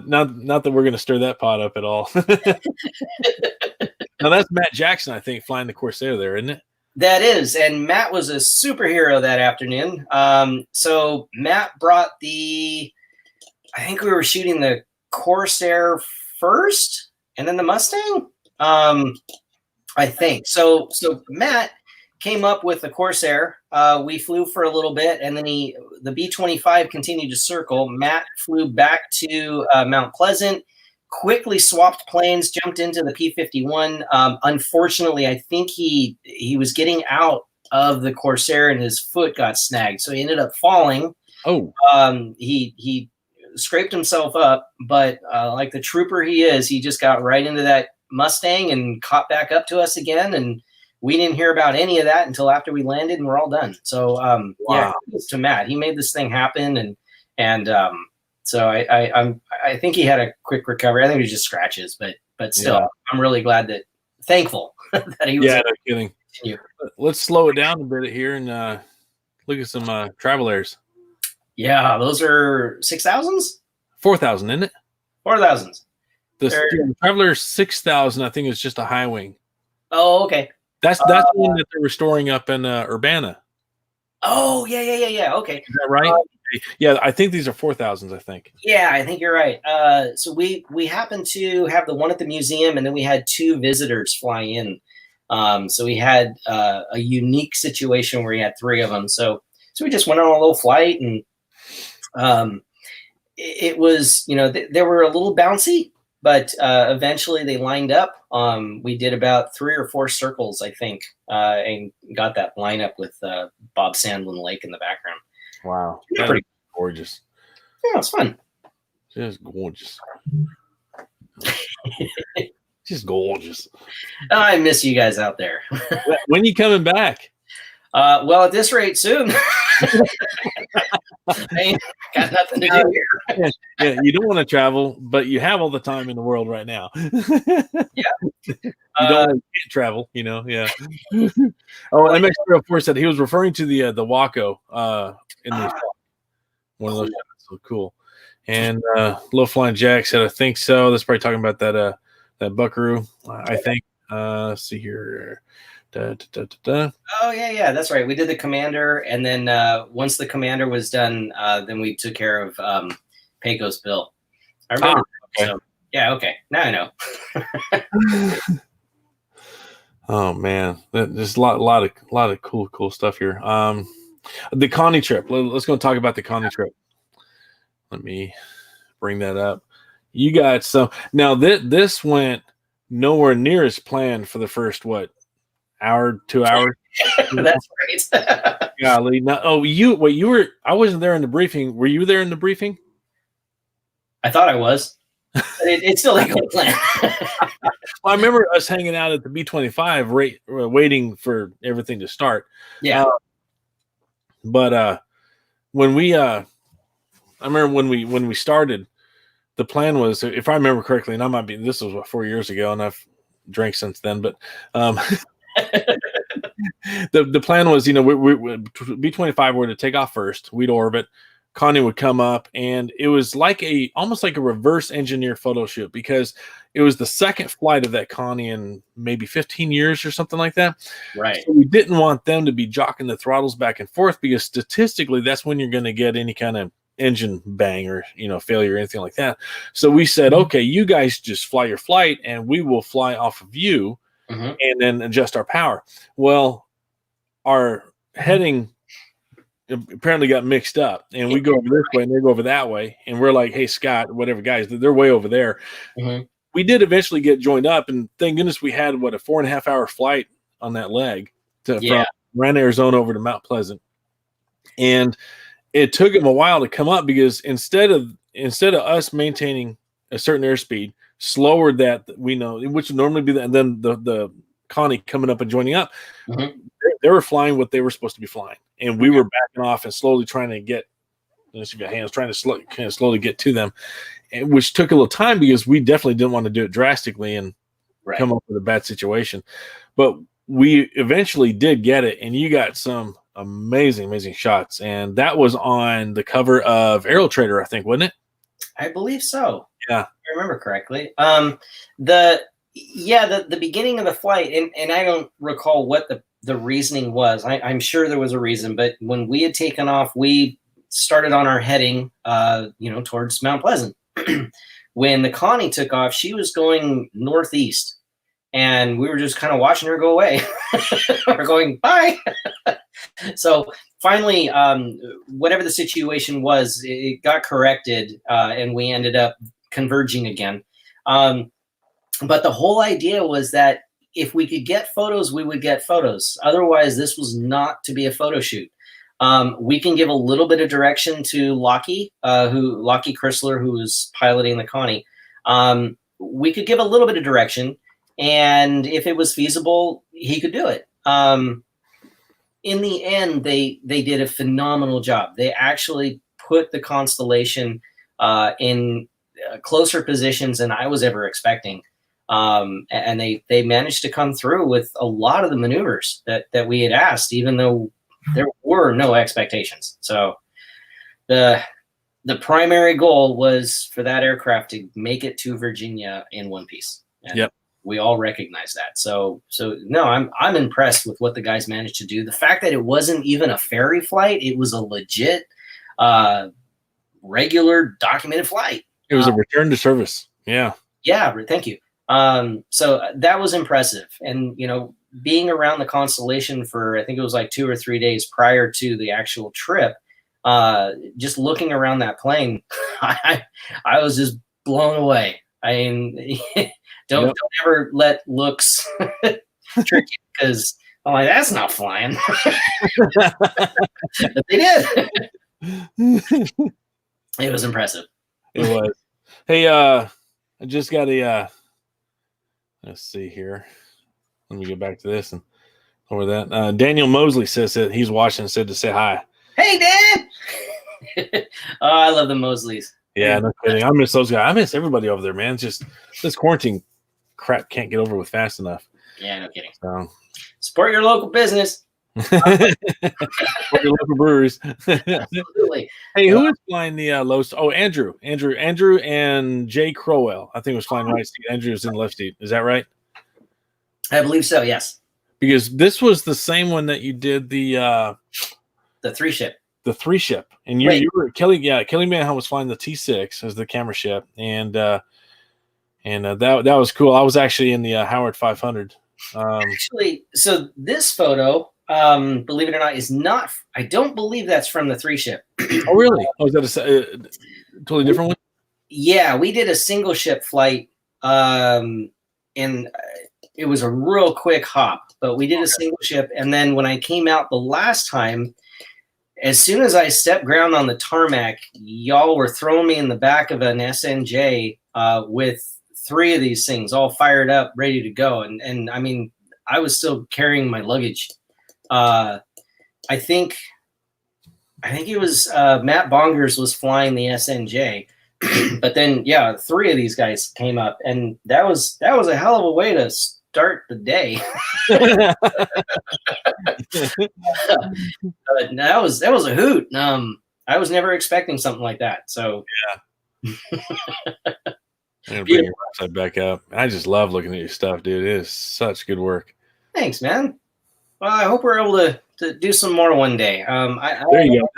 that we're going to stir that pot up at all. Now that's Matt Jackson, I think, flying the Corsair there, isn't it? That is, and Matt was a superhero that afternoon. So Matt brought I think we were shooting the Corsair first, and then the Mustang. I think so. So Matt came up with the Corsair. We flew for a little bit, and then the B-25 continued to circle. Matt flew back to Mount Pleasant, quickly swapped planes, jumped into the P-51. Unfortunately, I think he was getting out of the Corsair and his foot got snagged, so he ended up falling. Oh, he scraped himself up, but like the trooper he is, he just got right into that Mustang and caught back up to us again, and we didn't hear about any of that until after we landed and we're all done. So wow. yeah, kudos to Matt. He made this thing happen, and so I think he had a quick recovery. I think it was just scratches, but still, yeah. I'm really thankful that he was. Yeah, no kidding. Continue. Let's slow it down a bit here and look at some Travel Airs. Yeah, those are 6,000s? 4,000, isn't it? 4,000s. The Traveler 6,000, I think, is just a high wing. Oh, okay. That's the one that they're restoring up in Urbana. Oh, yeah. Okay. Is that right? Yeah, I think these are 4,000s, I think. Yeah, I think you're right. So we happened to have the one at the museum, and then we had 2 visitors fly in. So we had a unique situation where we had 3 of them. So we just went on a little flight, and it was, they were a little bouncy, but eventually they lined up. We did about 3 or 4 circles, I think, and got that lineup with Bob Sandlin Lake in the background. Wow. Yeah, pretty gorgeous. Yeah, it's fun. Just gorgeous. Just gorgeous. I miss you guys out there. When are you coming back? Well, at this rate, soon. I ain't got nothing to do here. Yeah, you don't want to travel, but you have all the time in the world right now. Yeah. You can't travel, yeah. Oh, MX304 said he was referring to the Waco in the one of those shots. So cool. And Low Flying Jack said, I think so. That's probably talking about that Buckaroo, I think. Let's see here. Oh, yeah, that's right. We did the Commander, and then once the Commander was done, then we took care of Pecos Bill. I remember. Okay. So, yeah, okay. Now I know. Oh man, there's a lot of cool stuff here. The Connie trip. Let's go talk about the Connie trip. Let me bring that up. You got some. Now this went nowhere near as planned for the first hour, 2 hours. That's right. Golly. No, you were. I wasn't there in the briefing. Were you there in the briefing? I thought I was. But it still didn't go plan. Well, I remember us hanging out at the B-25, waiting for everything to start. Yeah. But when we, I remember when we started, the plan was, if I remember correctly, and I might be. This was 4 years ago, and I've drank since then. But the plan was, we B-25 were to take off first. We'd orbit. Connie would come up, and it was almost like a reverse engineer photo shoot, because it was the second flight of that Connie in maybe 15 years or something like that. Right. So we didn't want them to be jocking the throttles back and forth, because statistically that's when you're going to get any kind of engine bang or failure or anything like that. So we said, okay, you guys just fly your flight, and we will fly off of you, and then adjust our power. Well, our heading apparently got mixed up, and we go over this way and they go over that way, and we're like, hey, Scott, whatever, guys, they're way over there. We did eventually get joined up, and thank goodness we had a 4.5 hour flight on that leg from around Arizona over to Mount Pleasant. And it took him a while to come up, because instead of us maintaining a certain airspeed slower that we know, which would normally be and then the Connie coming up and joining up, they were flying what they were supposed to be flying, and we were backing off and slowly trying to get unless you've got hands, trying to kind of slowly get to them, which took a little time because we definitely didn't want to do it drastically and come up with a bad situation. But we eventually did get it, and you got some amazing shots. And that was on the cover of Aero Trader, I think, wasn't it? I believe so. Yeah. If I remember correctly. The beginning of the flight, and I don't recall what the reasoning was. I'm sure there was a reason, but when we had taken off, we started on our heading, towards Mount Pleasant. When the Connie took off, she was going northeast, and we were just kind of watching her go away. We're going, bye. So finally, whatever the situation was, it got corrected, and we ended up converging again. But the whole idea was that if we could get photos, we would get photos. Otherwise, this was not to be a photo shoot. We can give a little bit of direction to Lockie Chrysler, who was piloting the Connie. We could give a little bit of direction, and if it was feasible, he could do it. In the end, they did a phenomenal job. They actually put the Constellation in closer positions than I was ever expecting. And they managed to come through with a lot of the maneuvers that we had asked, even though there were no expectations. So the primary goal was for that aircraft to make it to Virginia in one piece. And yep. We all recognize that. So no, I'm impressed with what the guys managed to do. The fact that it wasn't even a ferry flight, it was a legit, regular documented flight. It was a return to service. Yeah. Yeah. Thank you. So that was impressive. And, being around the Constellation for, I think it was like 2 or 3 days prior to the actual trip, just looking around that plane, I was just blown away. I mean, don't ever let looks trick you, because I'm like, that's not flying. But they did. It was impressive. It was. Hey, I just got let's see here. Let me get back to this and over that. Daniel Mosley says that he's watching and said to say hi. Hey, Dan! Oh, I love the Mosleys. Yeah, no kidding. I miss those guys. I miss everybody over there, man. Just this quarantine crap can't get over with fast enough. Yeah, no kidding. So. Support your local business. Support your local breweries. Absolutely. Hey, who is flying the low? Oh, Andrew, and Jay Crowell. I think was flying right seat. Andrew was in left seat. Is that right? I believe so. Yes. Because this was the same one that you did the 3-ship. The 3-ship, and you were Kelly. Yeah, Kelly Manhall was flying the T6 as the camera ship, and that was cool. I was actually in the Howard 500. Actually, so this photo, believe it or not, is not. I don't believe that's from the 3-ship. Oh, really? Oh, is that a totally different one? Yeah, we did a single ship flight, and it was a real quick hop. But we did a single ship, and then when I came out the last time, as soon as I stepped ground on the tarmac, y'all were throwing me in the back of an SNJ with 3 of these things all fired up, ready to go. And I mean, I was still carrying my luggage. I think it was Matt Bongers was flying the SNJ, but then 3 of these guys came up, and that was a hell of a way to start the day. That was a hoot. I was never expecting something like that. So yeah. I'm gonna bring your website back up. I just love looking at your stuff, dude. It is such good work. Thanks, man. Well, I hope we're able to do some more one day. There you go.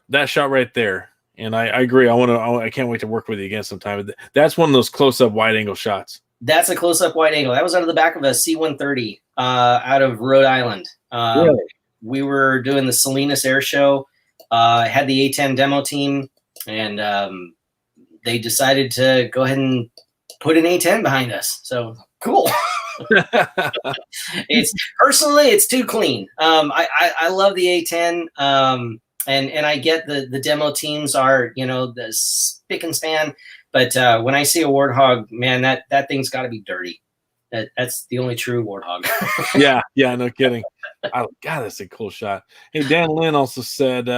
That shot right there. And I agree. I can't wait to work with you again sometime. That's one of those close-up wide-angle shots. That's a close-up wide angle. That was out of the back of a C-130 out of Rhode Island. Really? We were doing the Salinas Air Show. Had the A-10 demo team, and they decided to go ahead and put an A-10 behind us. So cool. It's too clean. I love the A-10. And I get the demo teams are, the spick and span. But when I see a Warthog, man, that thing's got to be dirty. That's the only true Warthog. yeah, no kidding. God, that's a cool shot. Hey, Dan Lynn also said,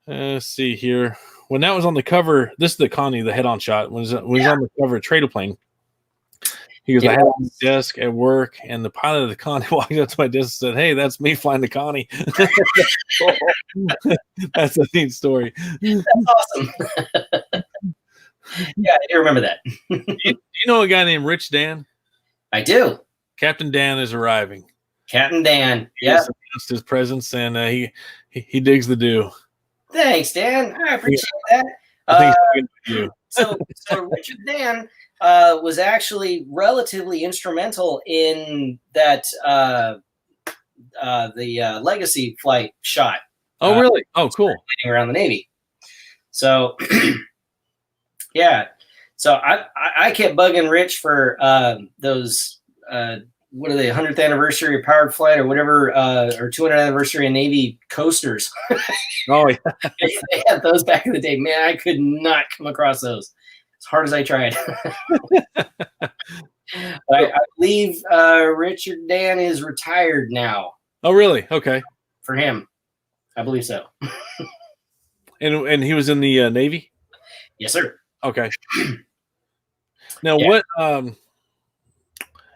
Let's see here. When that was on the cover, this is the Connie, the head-on shot. When he's on the cover of Trade Plane, he goes, I had it on the desk at work, and the pilot of the Connie walked up to my desk and said, "Hey, that's me flying the Connie." That's a neat story. That's awesome. Yeah, I do remember that. Do you know a guy named Rich Dan? I do. Captain Dan is arriving. Captain Dan. He just announced his presence, and he digs the do. Thanks, Dan. I appreciate that. I think you. So Richard Dan was actually relatively instrumental in that the Legacy flight shot. Oh, really? Oh, cool. Around the Navy. So, yeah. So I kept bugging Rich for those. What are they? 100th anniversary of powered flight or whatever, or 200th anniversary of Navy coasters. Oh, yeah. They had those back in the day. Man, I could not come across those as hard as I tried. I believe Richard Dan is retired now. Oh, really? Okay. For him, I believe so. And he was in the Navy? Yes, sir. Okay. Now, what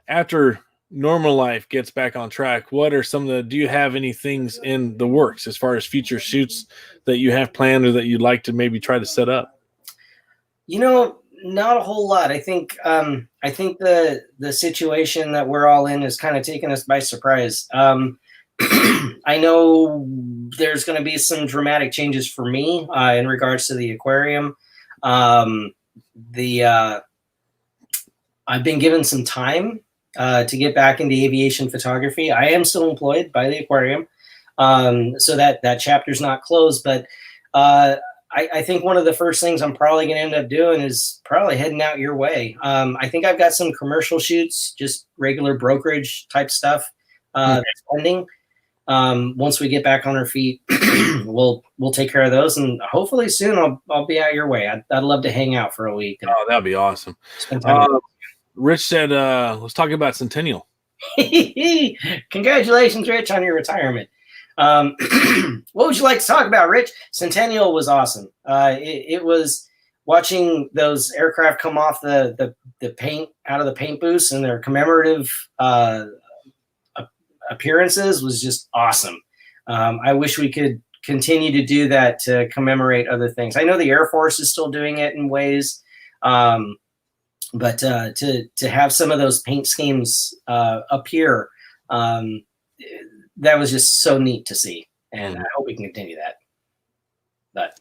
after normal life gets back on track, what are some of the, do you have any things in the works as far as future shoots that you have planned or that you'd like to maybe try to set up? You know, not a whole lot. I think the situation that we're all in is kind of taking us by surprise. I know there's going to be some dramatic changes for me in regards to the aquarium. I've been given some time to get back into aviation photography. I am still employed by the aquarium, so that chapter's not closed. But I think one of the first things I'm probably going to end up doing is probably heading out your way. I think I've got some commercial shoots, just regular brokerage type stuff that's pending. Once we get back on our feet, we'll take care of those, and hopefully soon I'll be out your way. I'd love to hang out for a week. Oh, that'd be awesome. Rich said, let's talk about Centennial. Congratulations, Rich, on your retirement. What would you like to talk about, Rich? Centennial was awesome. It was watching those aircraft come off the paint out of the paint booths and their commemorative appearances was just awesome. I wish we could continue to do that to commemorate other things. I know the Air Force is still doing it in ways, but to have some of those paint schemes appear, that was just so neat to see, and I hope we can continue that. But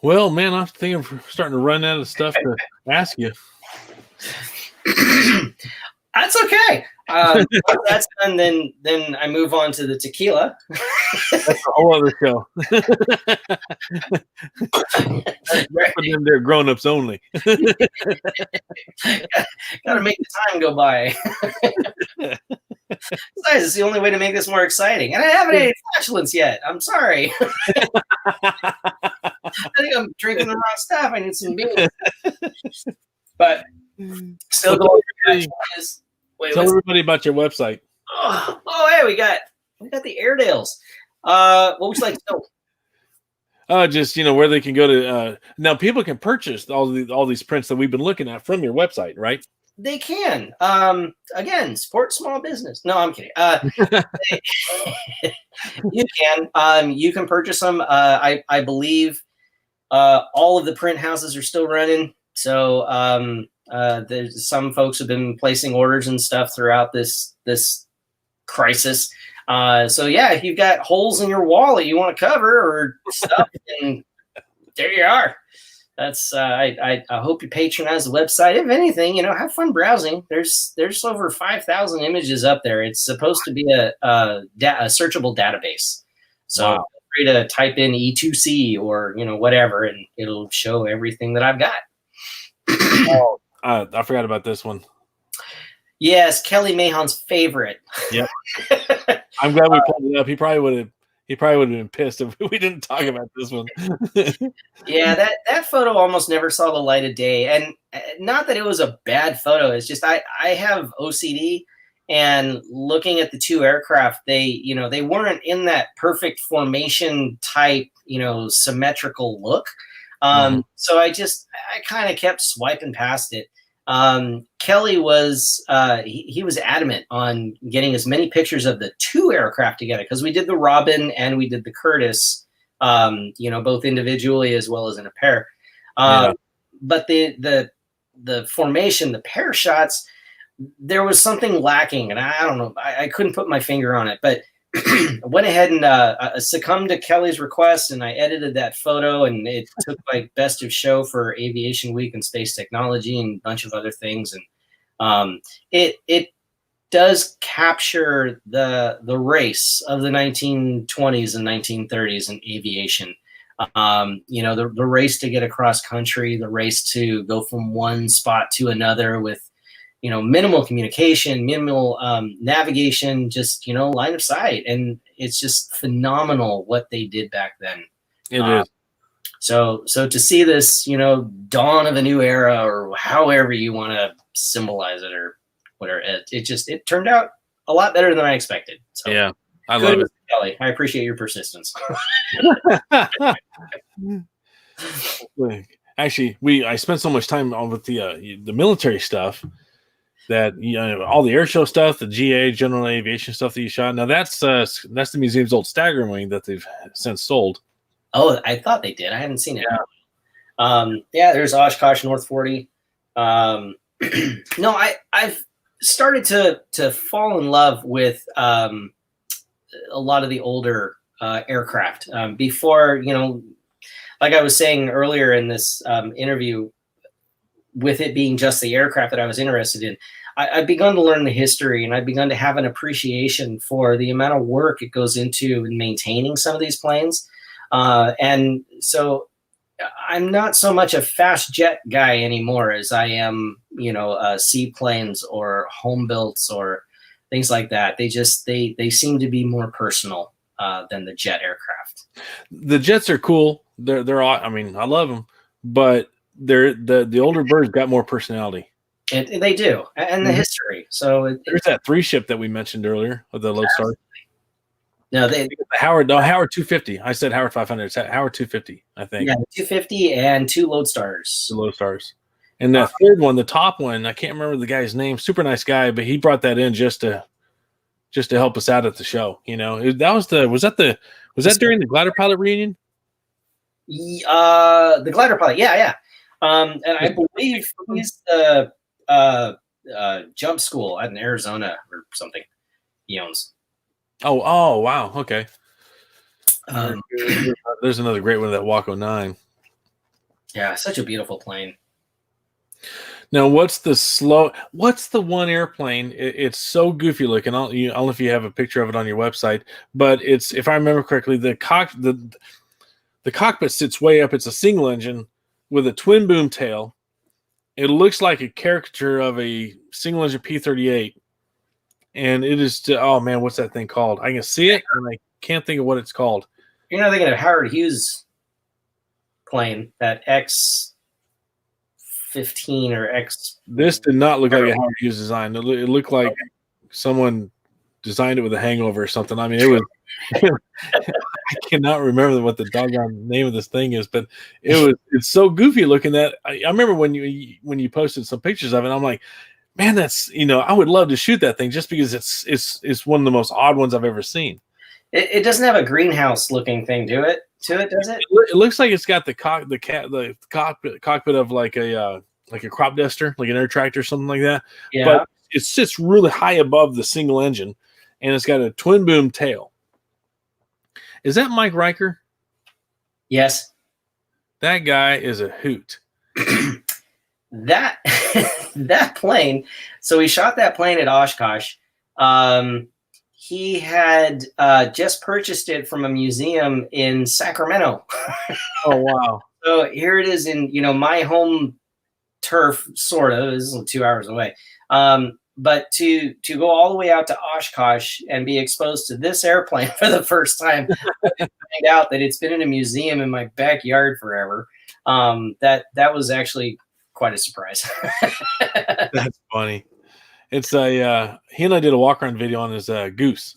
well, man, I'm thinking we're starting to run out of stuff to ask you. That's okay. Once that's done, then I move on to the tequila. That's a whole other show. They're grown-ups only. Gotta make the time go by. Besides, it's the only way to make this more exciting. And I haven't had any flatulence yet. I'm sorry. I think I'm drinking the wrong stuff. I need some beers. But still going through that. Tell everybody about your website. Oh, hey, we got the Airedales. What would you like to know? Just where they can go to. Now, people can purchase all these prints that we've been looking at from your website, right? They can. Again, support small business. No, I'm kidding. You can. You can purchase them. I believe all of the print houses are still running. So there's some folks have been placing orders and stuff throughout this crisis. So yeah, if you've got holes in your wall that you want to cover or stuff, then there you are. That's I hope you patronize the website. If anything, have fun browsing. There's over 5,000 images up there. It's supposed to be a searchable database. So wow. Feel free to type in E2C or whatever, and it'll show everything that I've got. Oh, I forgot about this one. Yes, Kelly Mahon's favorite. Yep. I'm glad we pulled it up. He probably would have been pissed if we didn't talk about this one. Yeah, that photo almost never saw the light of day. And not that it was a bad photo. It's just I have OCD, and looking at the two aircraft, they weren't in that perfect formation type, symmetrical look. So I kind of kept swiping past it. Kelly was he was adamant on getting as many pictures of the two aircraft together, because we did the Robin and we did the Curtis, both individually as well as in a pair. But the formation, the pair shots, there was something lacking, and I don't know. I couldn't put my finger on it, but I went ahead and succumbed to Kelly's request, and I edited that photo, and it took like best of show for Aviation Week and Space Technology and a bunch of other things. And it does capture the race of the 1920s and 1930s in aviation. The race to get across country, the race to go from one spot to another with minimal communication, minimal navigation, just, line of sight. And it's just phenomenal what they did back then. It is. So to see this, dawn of a new era, or however you want to symbolize it, or whatever, it turned out a lot better than I expected. So yeah, I love it. Kelly, I appreciate your persistence. Actually, I spent so much time on with the military stuff that all the air show stuff, the GA General Aviation stuff that you shot. Now that's the museum's old Stagger wing that they've since sold. Oh, I thought they did. I haven't seen it. There's Oshkosh North 40. No, I've started to fall in love with a lot of the older aircraft. Before, like I was saying earlier in this interview, with it being just the aircraft that I was interested in, I've begun to learn the history, and I've begun to have an appreciation for the amount of work it goes into in maintaining some of these planes. And so I'm not so much a fast jet guy anymore as I am, seaplanes or home builts or things like that. They seem to be more personal than the jet aircraft. The jets are cool. They're I mean, I love them, but the older birds got more personality. They do, and the history. So there's that 3 ship that we mentioned earlier with the Lodestar. No, the Howard 250. I said Howard 500. It's Howard 250, I think. Yeah, 250 and 2 Lodestars. 2 Lodestars. And the third one, the top one, I can't remember the guy's name. Super nice guy, but he brought that in just to help us out at the show. Was that during the glider pilot reunion? The glider pilot, yeah. And I believe he's the jump school out in Arizona or something he owns. Oh, wow. Okay. There's another great one, that Waco 9. Yeah, such a beautiful plane. Now, what's the one airplane? It's so goofy looking. I don't know if you have a picture of it on your website, but it's, if I remember correctly, the cockpit sits way up. It's a single engine with a twin boom tail. It looks like a caricature of a single engine P-38. And it is, oh man, what's that thing called? I can see it, and I can't think of what it's called. You're not thinking of Howard Hughes' plane, that X-15 or X. This did not look like a Howard Hughes design. It looked like someone designed it with a hangover or something. I mean, it was. I cannot remember what the doggone name of this thing is, but it's so goofy looking that I remember when you posted some pictures of it. I'm like, man, that's, I would love to shoot that thing just because it's one of the most odd ones I've ever seen. It doesn't have a greenhouse looking thing to it, does it? It looks like it's got the cockpit of like a crop duster, like an air tractor or something like that. Yeah. But it sits really high above the single engine, and it's got a twin boom tail. Is that Mike Riker? Yes. That guy is a hoot. That plane. So we shot that plane at Oshkosh. He had just purchased it from a museum in Sacramento. Oh, wow. So here it is in, my home turf, sort of. This is 2 hours away. But to go all the way out to Oshkosh and be exposed to this airplane for the first time, find out that it's been in a museum in my backyard forever. That was actually quite a surprise. That's funny. It's a he and I did a walk around video on his goose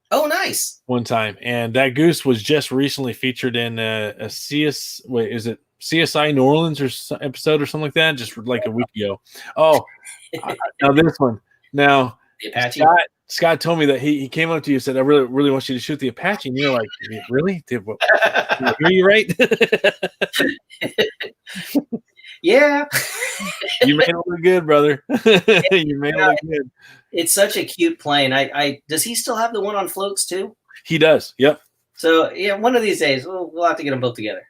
Oh, nice. one time, and that goose was just recently featured in a CSI New Orleans episode or something like that, just like a week ago. Oh, now this one. Now The Apache. Scott told me that he came up to you and said, "I really, really want you to shoot the Apache," and you're like, "Really? Did I hear you right?" Yeah. You made it look good, brother. You made it look good. It's such a cute plane. Does he still have the one on floats too? He does. Yep. So yeah, one of these days we'll have to get them both together.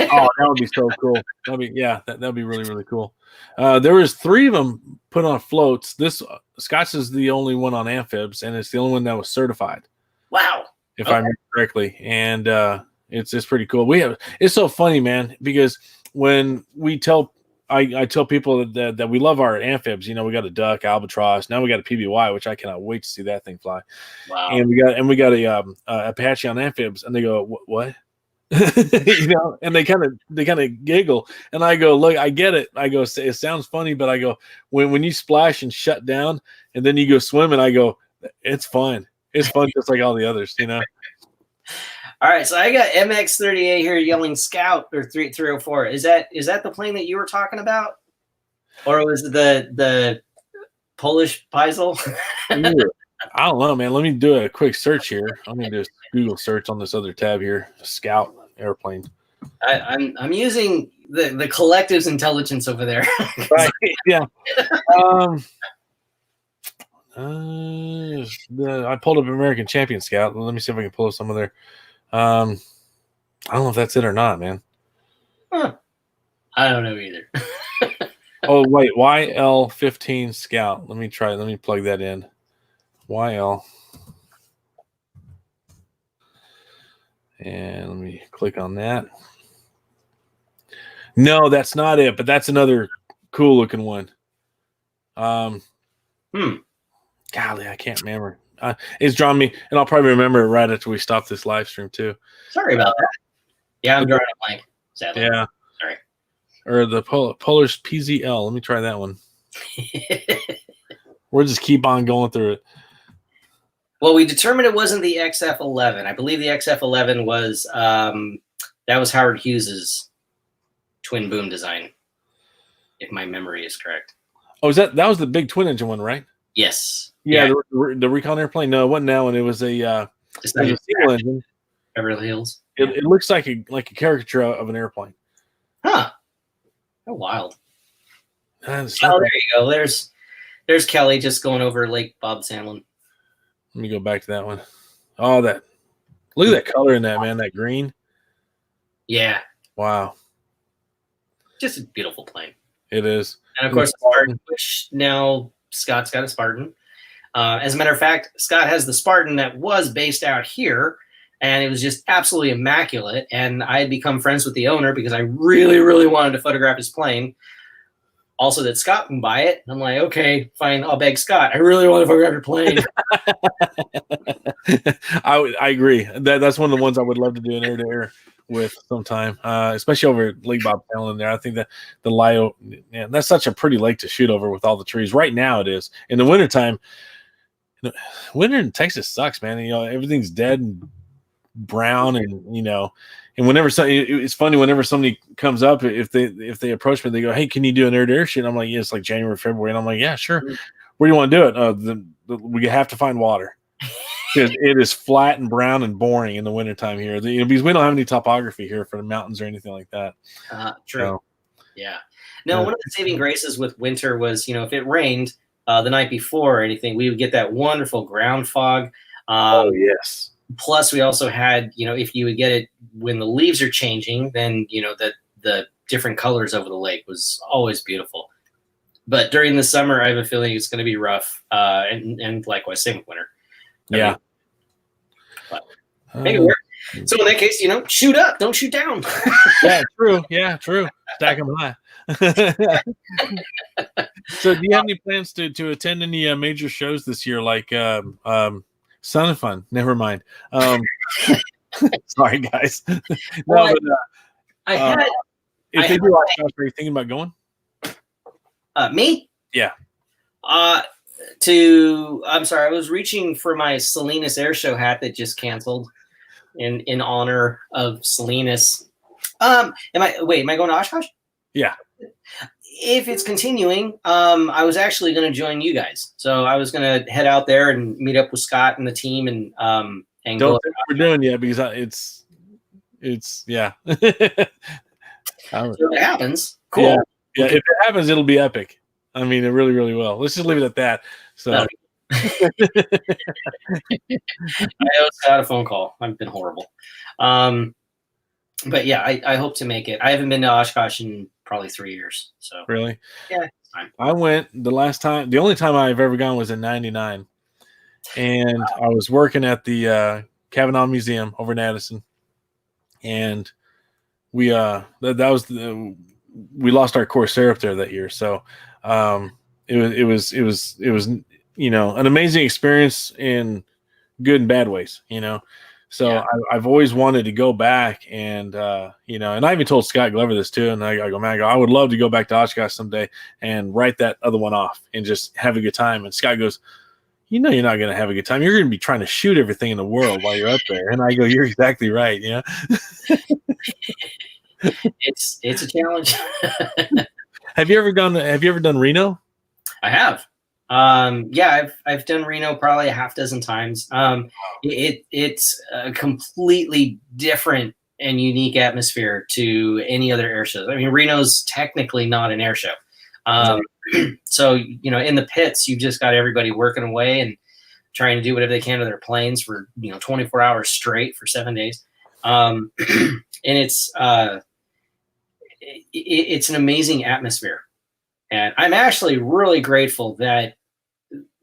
Oh, that would be so cool. That'd be really, really cool. There was 3 of them put on floats. This Scott's is the only one on amphibs, and it's the only one that was certified. Wow. If I remember correctly. And it's pretty cool. It's so funny, man, because when we I tell people that we love our amphibs. You know, we got a duck, albatross. Now we got a PBY, which I cannot wait to see that thing fly. Wow. And we got a Apache on amphibs, and they go, what? You know, and they kind of giggle, and I go, look, I get it. I go, it sounds funny, but I go, when you splash and shut down, and then you go swimming, I go, it's fun. It's fun just like all the others, you know. All right, so I got MX-38 here yelling Scout or 304. Is that the plane that you were talking about, or was it the Polish Paisel? I don't know, man. Let me do a quick search here. I'm gonna do a Google search on this other tab here. Scout airplane. I'm using the collective's intelligence over there. Right. Yeah. I pulled up American Champion Scout. Let me see if I can pull up some of their. I don't know if that's it or not, man. Huh. I don't know either. Oh wait, YL15 Scout. Let me plug that in. YL. And let me click on that. No, that's not it, but that's another cool looking one. Golly, I can't remember. It's drawn me, and I'll probably remember it right after we stop this live stream too. Sorry about that. Yeah, I'm drawing a blank. Sadly. Yeah. Sorry. Or the Polar's PZL. Let me try that one. We'll just keep on going through it. Well, we determined it wasn't the XF-11. I believe the XF-11 was that was Howard Hughes's twin boom design, if my memory is correct. Oh, that was the big twin engine one, right? Yes. Yeah. The recon airplane. No, it wasn't that one. It was a single engine. Beverly Hills. It looks like a caricature of an airplane. Huh. Oh, wild. There you go. There's Kelly just going over Lake Bob Sandlin. Let me go back to that one. Oh, look at that color in that, man. That green. Yeah. Wow. Just a beautiful plane. It is. And of course, Spartan, which now Scott's got a Spartan. As a matter of fact, Scott has the Spartan that was based out here, and it was just absolutely immaculate. And I had become friends with the owner because I really, really wanted to photograph his plane. Also, that Scott can buy it. I'm like, okay, fine. I'll beg Scott. I really want to photograph your plane. I agree. That's one of the ones I would love to do an air-to-air with sometime, especially over at Lake Bob Sandlin there. I think that the Lio, man, that's such a pretty lake to shoot over with all the trees. Right now it is. In the wintertime, winter in Texas sucks, man. You know, everything's dead and brown, and you know, and whenever it's funny whenever somebody comes up, if they approach me, they go, "Hey, can you do an air-to-air shoot?" I'm like, "Yeah, it's like January, February," and I'm like, "Yeah, sure." Where do you want to do it? We have to find water. It is flat and brown and boring in the wintertime here. Because we don't have any topography here for the mountains or anything like that. True. So, yeah. No, one of the saving graces with winter was, if it rained the night before or anything, we would get that wonderful ground fog. Oh, yes. Plus, we also had, if you would get it when the leaves are changing, then, the different colors over the lake was always beautiful. But during the summer, I have a feeling it's going to be rough. And likewise, same with winter. Yeah. Make it work. So in that case, shoot up, don't shoot down. Yeah, true. Yeah, true. Stack them high. So do you have any plans to attend any major shows this year, like Sun and Fun? Never mind. Sorry, guys. Well, if they do our shows, are you thinking about going? Me? Yeah. I'm sorry, I was reaching for my Salinas Air Show hat that just canceled in honor of Salinas. Am I going to Oshkosh? Yeah. If it's continuing, I was actually going to join you guys. So I was going to head out there and meet up with Scott and the team and Don't go. think we're doing yet because it's yeah. So if it happens, cool. Yeah. Yeah, if it happens, it'll be epic. I mean, it really, really will. Let's just leave it at that. So I also got a phone call. I've been horrible. But yeah, I hope to make it. I haven't been to Oshkosh in probably 3 years. So really, yeah, it's fine. I went the last time. The only time I've ever gone was in '99, and I was working at the Kavanaugh Museum over in Addison, and we we lost our Corsair up there that year. So it was an amazing experience in good and bad ways. So yeah. I've always wanted to go back and, and I even told Scott Glover this too. And I go, man, I would love to go back to Oshkosh someday and write that other one off and just have a good time. And Scott goes, you're not going to have a good time. You're going to be trying to shoot everything in the world while you're up there. And I go, you're exactly right. Yeah. It's a challenge. Have you ever done Reno? I have. Yeah, I've done Reno probably a half dozen times. It's a completely different and unique atmosphere to any other air shows. I mean, Reno's technically not an air show. So, in the pits, you've just got everybody working away and trying to do whatever they can to their planes for, 24 hours straight for 7 days. And it's an amazing atmosphere. And I'm actually really grateful that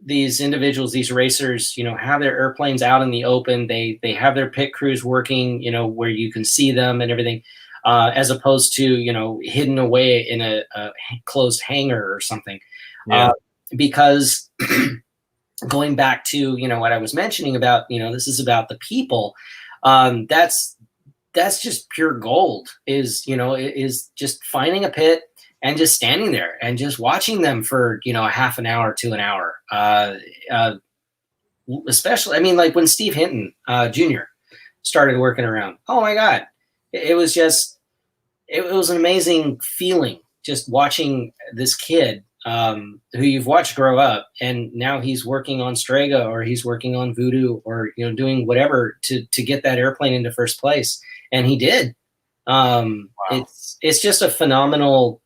these individuals, these racers, have their airplanes out in the open. They have their pit crews working, where you can see them and everything, as opposed to, hidden away in a closed hangar or something. Yeah. Because going back to, what I was mentioning about, this is about the people. That's just pure gold is just finding a pit and just standing there and just watching them for, a half an hour to an hour. Especially, I mean, like when Steve Hinton, Jr. started working around, oh my God, it was an amazing feeling just watching this kid, who you've watched grow up, and now he's working on Strega or he's working on Voodoo or, doing whatever to get that airplane into first place. And he did. Wow. It's just a phenomenal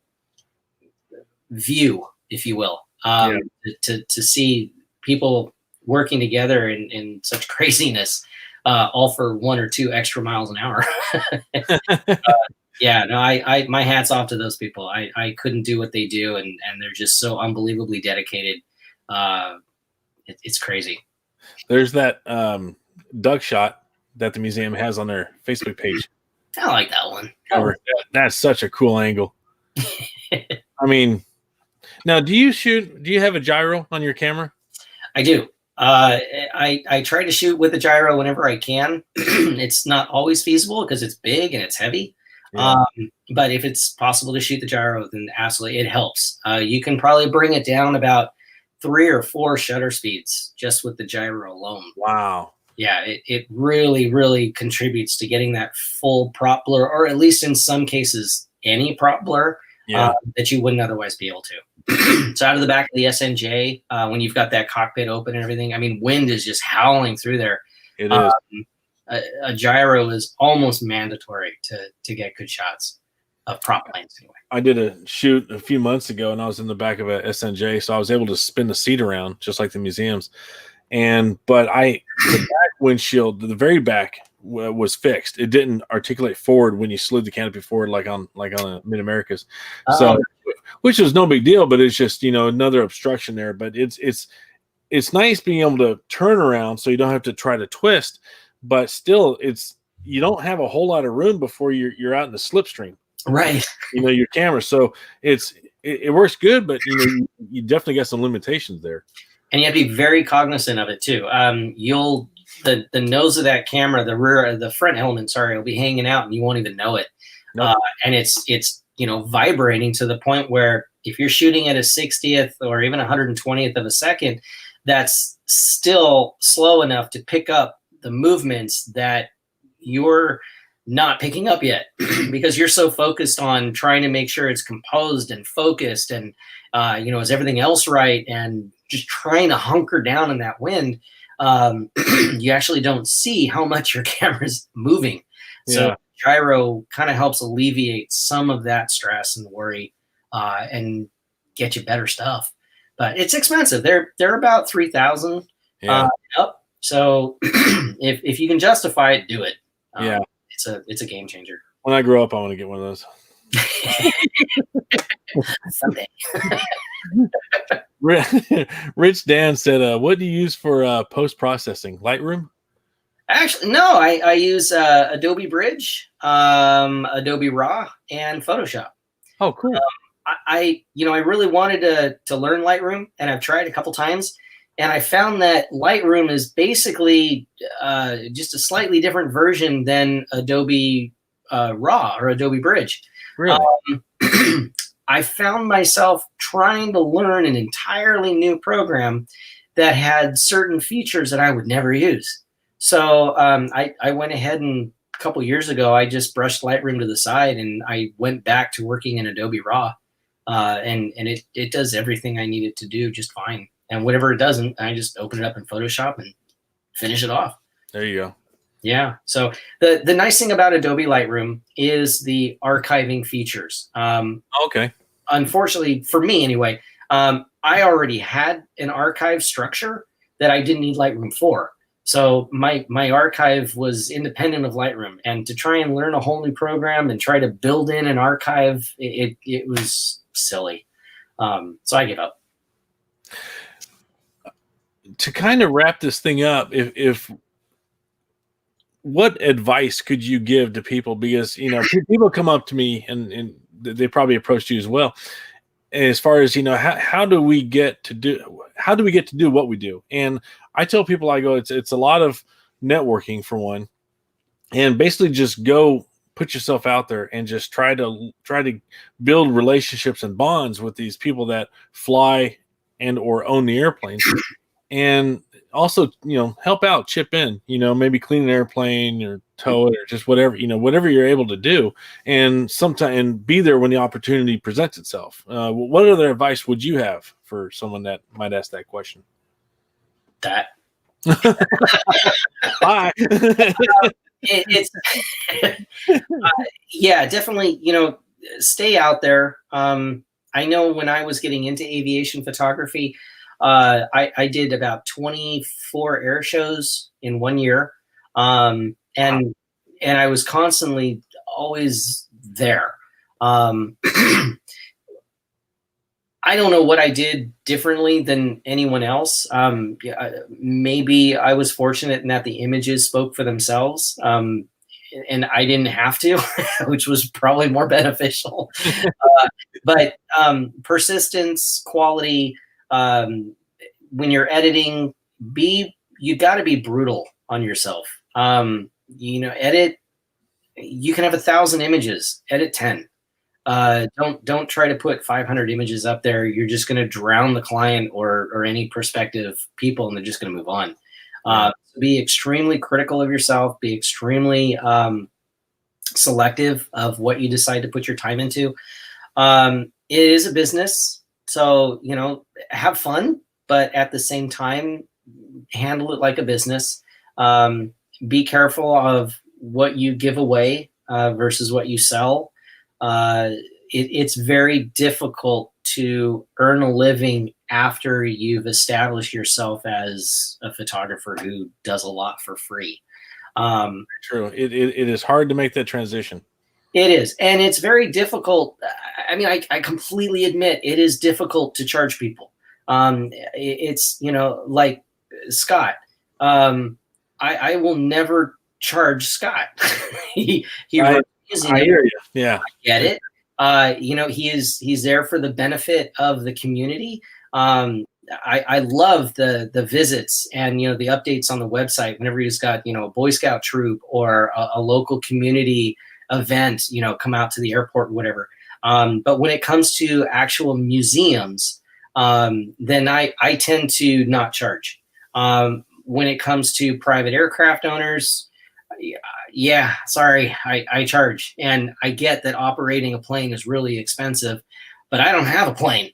view, if you will, to see people working together in such craziness, all for 1 or 2 extra miles an hour. My hat's off to those people. I couldn't do what they do, and they're just so unbelievably dedicated. It's crazy. There's that duck shot that the museum has on their Facebook page. I like that one. That's such a cool angle. I mean, now, do you have a gyro on your camera? I do. I try to shoot with a gyro whenever I can. It's not always feasible because it's big and it's heavy. Yeah. But if it's possible to shoot the gyro, then absolutely it helps. You can probably bring it down about 3 or 4 shutter speeds just with the gyro alone. Wow. Yeah, it really, really contributes to getting that full prop blur, or at least in some cases, any prop blur that you wouldn't otherwise be able to. So out of the back of the SNJ, when you've got that cockpit open and everything, I mean, wind is just howling through there. It is. A gyro is almost mandatory to get good shots of prop planes anyway. I did a shoot a few months ago, and I was in the back of a SNJ, so I was able to spin the seat around just like the museums. But the back windshield, the very back was fixed. It didn't articulate forward when you slid the canopy forward like on a Mid-Americas. So, which was no big deal, but it's just, another obstruction there. But it's nice being able to turn around so you don't have to try to twist, but still you don't have a whole lot of room before you're out in the slipstream. Right. Your camera. So it works good, but you definitely got some limitations there. And you have to be very cognizant of it too. The nose of that camera, the front element, will be hanging out, and you won't even know it. Nope. And it's vibrating to the point where if you're shooting at a 60th or even 120th of a second, that's still slow enough to pick up the movements that you're not picking up yet because you're so focused on trying to make sure it's composed and focused and, is everything else right? And just trying to hunker down in that wind. You actually don't see how much your camera's moving. So gyro kind of helps alleviate some of that stress and worry, and get you better stuff. But it's expensive. They're about 3,000 up. So if you can justify it, do it. It's a game changer. When I grow up, I want to get one of those. Someday. Rich Dan said, what do you use for post-processing? Lightroom? Actually, no, I use Adobe Bridge, Adobe Raw, and Photoshop. Oh, cool. I really wanted to learn Lightroom, and I've tried a couple times, and I found that Lightroom is basically just a slightly different version than Adobe Raw or Adobe Bridge. Really? I found myself trying to learn an entirely new program that had certain features that I would never use. So I went ahead and a couple years ago, I just brushed Lightroom to the side and I went back to working in Adobe Raw. And it does everything I need it to do just fine. And whatever it doesn't, I just open it up in Photoshop and finish it off. There you go. Yeah. So the nice thing about Adobe Lightroom is the archiving features. Okay. Unfortunately, for me anyway, I already had an archive structure that I didn't need Lightroom for. So my archive was independent of Lightroom. And to try and learn a whole new program and try to build in an archive, it was silly. So I gave up. To kind of wrap this thing up, if what advice could you give to people? Because, people come up to me and they probably approached you as well. As far as, how do we get to do what we do? And I tell people, I go, it's a lot of networking for one, and basically just go put yourself out there and just try to build relationships and bonds with these people that fly and or own the airplanes. And also, help out, chip in, maybe clean an airplane or tow it or just whatever, whatever you're able to do, and be there when the opportunity presents itself. What other advice would you have for someone that might ask that question? That. Bye. Yeah, definitely, stay out there. I know when I was getting into aviation photography, I did about 24 air shows in 1 year. And I was constantly always there. I don't know what I did differently than anyone else. Maybe I was fortunate in that the images spoke for themselves. And I didn't have to, which was probably more beneficial. But persistence, quality, when you're editing, you got to be brutal on yourself. Edit. You can have 1,000 images. Edit 10. Don't try to put 500 images up there. You're just going to drown the client or any prospective people, and they're just going to move on. Be extremely critical of yourself. Be extremely selective of what you decide to put your time into. It is a business, so have fun, but at the same time, handle it like a business. Be careful of what you give away versus what you sell. It's very difficult to earn a living after you've established yourself as a photographer who does a lot for free. True. It is hard to make that transition. It is. And it's very difficult. I mean, I completely admit it is difficult to charge people. It's, like Scott, I will never charge Scott. I hear you. Yeah. I get it. He's there for the benefit of the community. I love the visits and, the updates on the website whenever he's got, a Boy Scout troop or a local community event, come out to the airport or whatever. But when it comes to actual museums, then I tend to not charge. When it comes to private aircraft owners, yeah, sorry, I charge. And I get that operating a plane is really expensive, but I don't have a plane.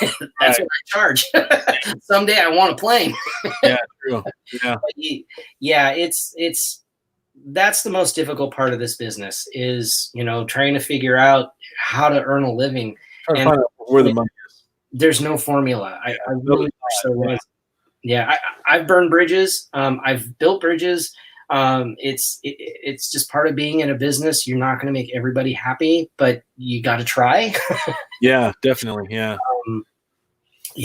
That's what I charge. Someday I want a plane. Yeah, true. Yeah. Yeah, that's the most difficult part of this business is, trying to figure out how to earn a living. Trying to find out where the money is. There's no formula. I really wish there was. Yeah, I've burned bridges. I've built bridges. It's just part of being in a business. You're not going to make everybody happy, but you got to try. Yeah, definitely. Yeah.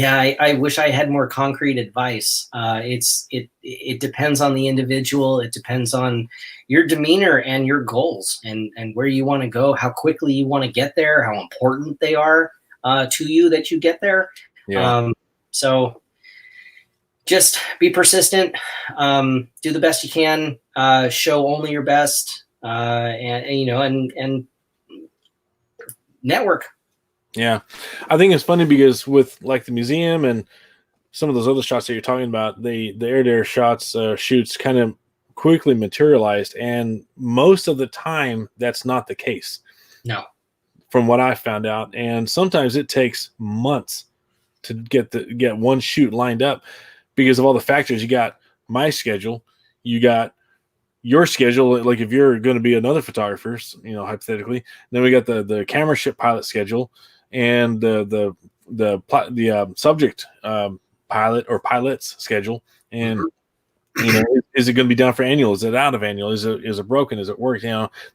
I wish I had more concrete advice. It depends on the individual. It depends on your demeanor and your goals and where you want to go, how quickly you want to get there, how important they are to you that you get there. Yeah. So just be persistent, do the best you can, show only your best, and network. Yeah. I think it's funny because with like the museum and some of those other shots that you're talking about, the air-to-air shots, shoots kind of quickly materialized. And most of the time, that's not the case. No. From what I found out. And sometimes it takes months to get one shoot lined up because of all the factors. You got my schedule, you got your schedule, like if you're going to be another photographer, hypothetically, then we got the camera ship pilot schedule and the subject pilot or pilot's schedule. And is it going to be down for annual? Is it out of annual? Is it broken? Is it work?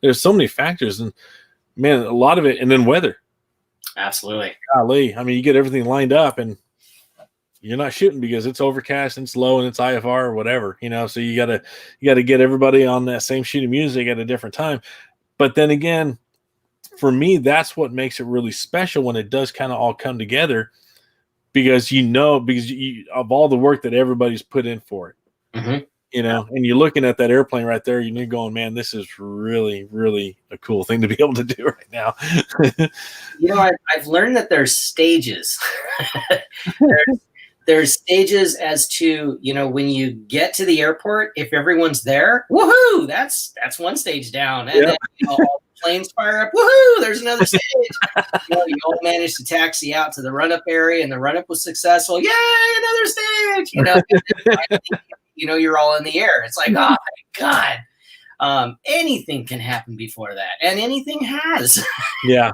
There's so many factors, and man, a lot of it, and then weather. Absolutely. Golly, I mean, you get everything lined up, and you're not shooting because it's overcast and it's low and it's IFR or whatever, so you gotta get everybody on that same sheet of music at a different time. But then again, for me, that's what makes it really special when it does kind of all come together, because of all the work that everybody's put in for it. Mm-hmm. And you're looking at that airplane right there, and you're going, man, this is really, really a cool thing to be able to do right now. I've learned that there's stages. There's stages as to, when you get to the airport, if everyone's there, woohoo, that's one stage down. And then, all the planes fire up, woohoo, there's another stage. You all managed to taxi out to the run-up area, and the run-up was successful. Yay, another stage. You're all in the air. It's like, oh, my God. Anything can happen before that, and anything has. Yeah.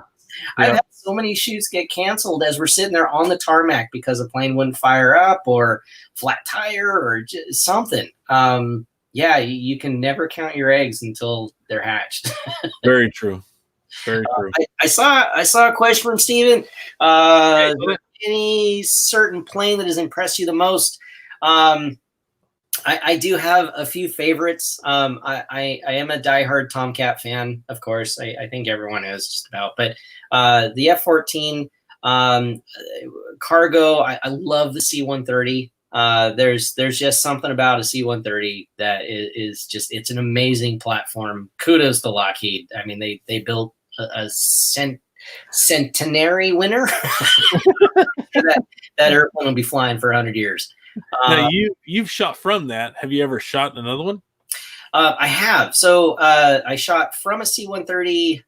I've had so many shoots get canceled as we're sitting there on the tarmac because a plane wouldn't fire up or flat tire or just something. You can never count your eggs until they're hatched. Very true. Very true. I saw a question from Steven. Any certain plane that has impressed you the most? I do have a few favorites. I am a diehard Tomcat fan, of course. I think everyone is just about. But the F-14 cargo, I love the C-130. There's just something about a C-130 that is just, it's an amazing platform. Kudos to Lockheed. I mean, they built a centenary winner. that airplane will be flying for 100 years. Now you've shot from that. Have you ever shot another one? I have. So I shot from a C-130H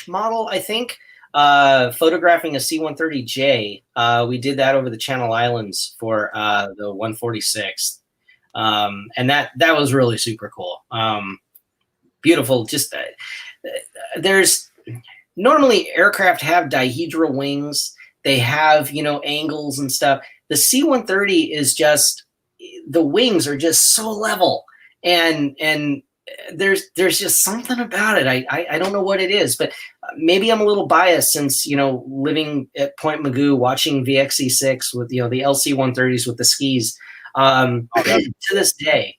model, I think, photographing a C-130J. We did that over the Channel Islands for the 146th. And that was really super cool. Beautiful. Just there's normally aircraft have dihedral wings. They have, angles and stuff. The C-130 is just, the wings are just so level, and there's just something about it. I don't know what it is, but maybe I'm a little biased since, living at Point Magoo, watching VXE6 with, the LC-130s with the skis. To this day,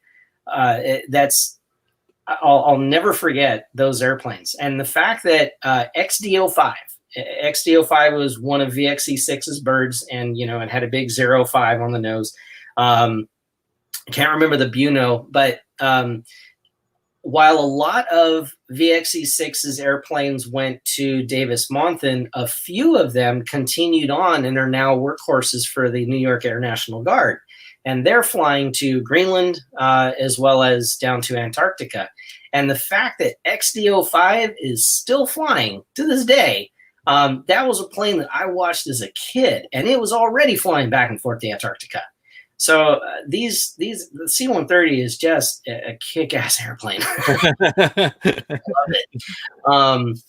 I'll never forget those airplanes. And the fact that XD05 was one of VXE6's birds, and it had a big 05 on the nose. Can't remember the Buno, but while a lot of VXE-6's airplanes went to Davis-Monthan, a few of them continued on and are now workhorses for the New York Air National Guard. And they're flying to Greenland as well as down to Antarctica. And the fact that XD-05 is still flying to this day, that was a plane that I watched as a kid, and it was already flying back and forth to Antarctica. So the C-130 is just a kick-ass airplane. I love it.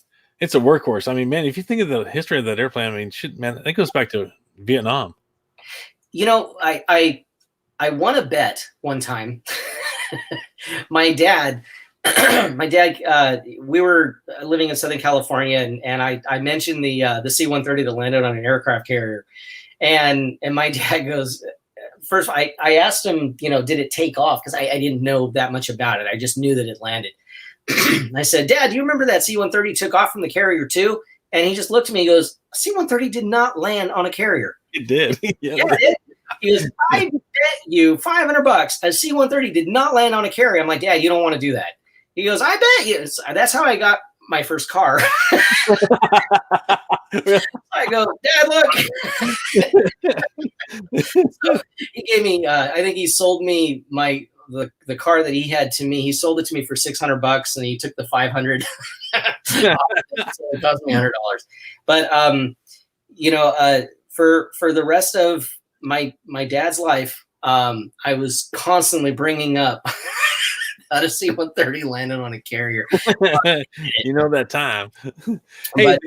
It's a workhorse. I mean, man, if you think of the history of that airplane, I mean, shit, man, it goes back to Vietnam. You know, I won a bet one time. My dad, we were living in Southern California, and I mentioned the C-130 that landed on an aircraft carrier, and my dad goes. First, I asked him, you know, did it take off? Because I didn't know that much about it. I just knew that it landed. I said, Dad, do you remember that C-130 took off from the carrier too? And he just looked at me and goes, C-130 did not land on a carrier. It did. Yeah, it did. He goes, I bet you $500 a C-130 did not land on a carrier. I'm like, Dad, you don't want to do that. He goes, I bet you. That's how I got my first car. I go, Dad, look. So he gave me, I think he sold me the car that he had to me. He sold it to me for $600 and he took the $500. So it cost me $100. But, you know, for the rest of my dad's life, I was constantly bringing up how to C-130 landed on a carrier. You know that time. Hey, But,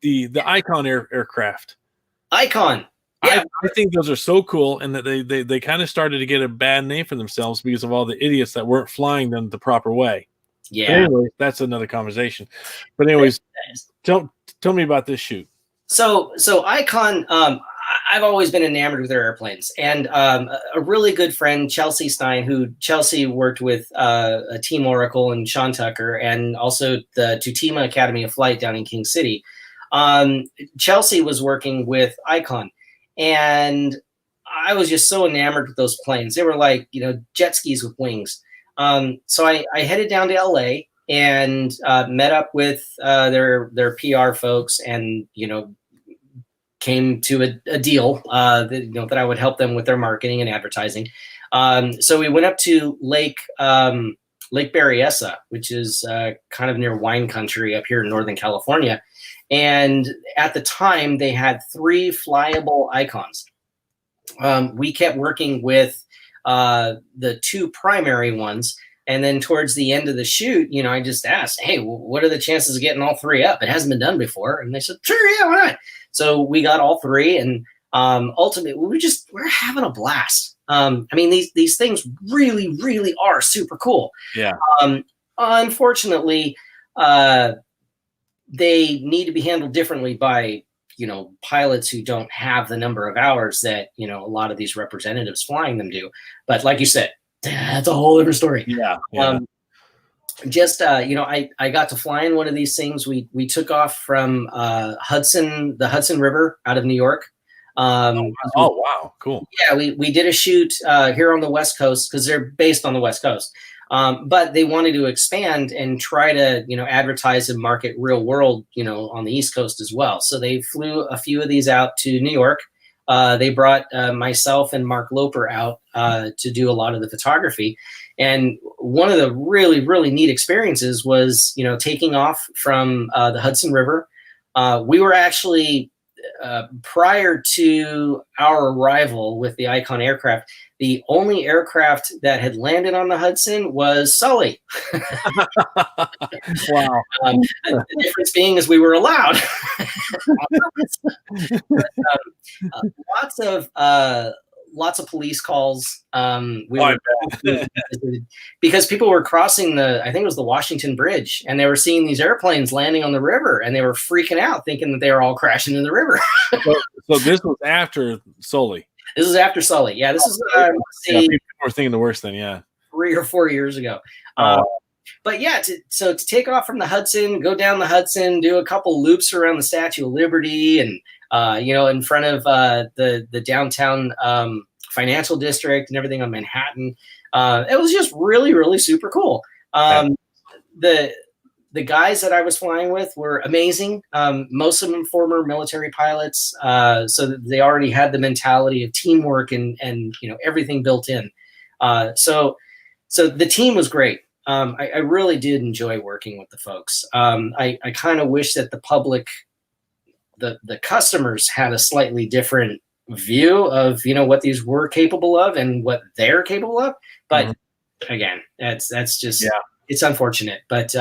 the Icon aircraft. Icon. Yeah. I think those are so cool, and that they kind of started to get a bad name for themselves because of all the idiots that weren't flying them the proper way. Yeah. But anyways, that's another conversation. But anyways, tell me about this shoot. So Icon, I've always been enamored with their airplanes, and a really good friend, Chelsea Stein, who Chelsea worked with Team Oracle and Sean Tucker, and also the Tutima Academy of Flight down in King City. Chelsea was working with Icon, and I was just so enamored with those planes. They were like, you know, jet skis with wings. So I headed down to LA and met up with their PR folks, and, you know, came to a deal that, you know, that I would help them with their marketing and advertising. So we went up to Lake Berryessa, which is kind of near wine country up here in Northern California. And at the time, they had 3 flyable Icons. We kept working with the 2 primary ones. And then towards the end of the shoot, you know, I just asked, hey, what are the chances of getting all 3 up? It hasn't been done before. And they said, sure, yeah, why not? So we got all 3. And ultimately, we're having a blast. I mean, these things really, really are super cool. Yeah. Unfortunately, they need to be handled differently by, you know, pilots who don't have the number of hours that, you know, a lot of these representatives flying them do. But like you said, that's a whole other story. Yeah. You know, I got to fly in one of these things. We took off from the Hudson River out of New York. Oh wow, cool. Yeah, we did a shoot here on the West Coast because they're based on the West Coast. But they wanted to expand and try to, you know, advertise and market real world, you know, on the East Coast as well. So they flew a few of these out to New York. They brought myself and Mark Loper out to do a lot of the photography. And one of the really, really neat experiences was, you know, taking off from the Hudson River. We were actually, prior to our arrival with the Icon aircraft, the only aircraft that had landed on the Hudson was Sully. Wow. The difference being is we were allowed. But, lots of police calls. Because people were crossing I think it was the Washington Bridge, and they were seeing these airplanes landing on the river, and they were freaking out, thinking that they were all crashing in the river. So this was after Sully. This is after Sully. Yeah, this is people were thinking the worst then. Yeah, 3 or 4 years ago. But yeah, to take off from the Hudson, go down the Hudson, do a couple loops around the Statue of Liberty, and you know, in front of the downtown financial district and everything on Manhattan. It was just really, really super cool. The guys that I was flying with were amazing. Most of them former military pilots, so that they already had the mentality of teamwork and everything built in. So the team was great. I really did enjoy working with the folks. I kind of wish that the public, the customers, had a slightly different view of what these were capable of and what they're capable of. But again, that's just it's unfortunate. But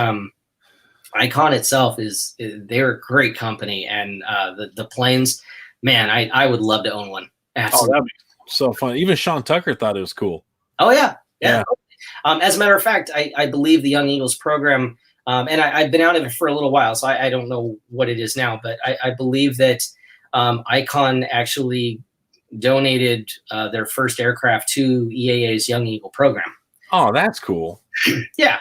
Icon itself they're a great company, and the planes, man, I would love to own one. Absolutely. Oh, that'd be so fun. Even Sean Tucker thought it was cool. Oh yeah. As a matter of fact, I believe the Young Eagles program, and I've been out of it for a little while, so I don't know what it is now, but I believe that Icon actually donated their first aircraft to EAA's Young Eagle program. Oh, that's cool. Yeah.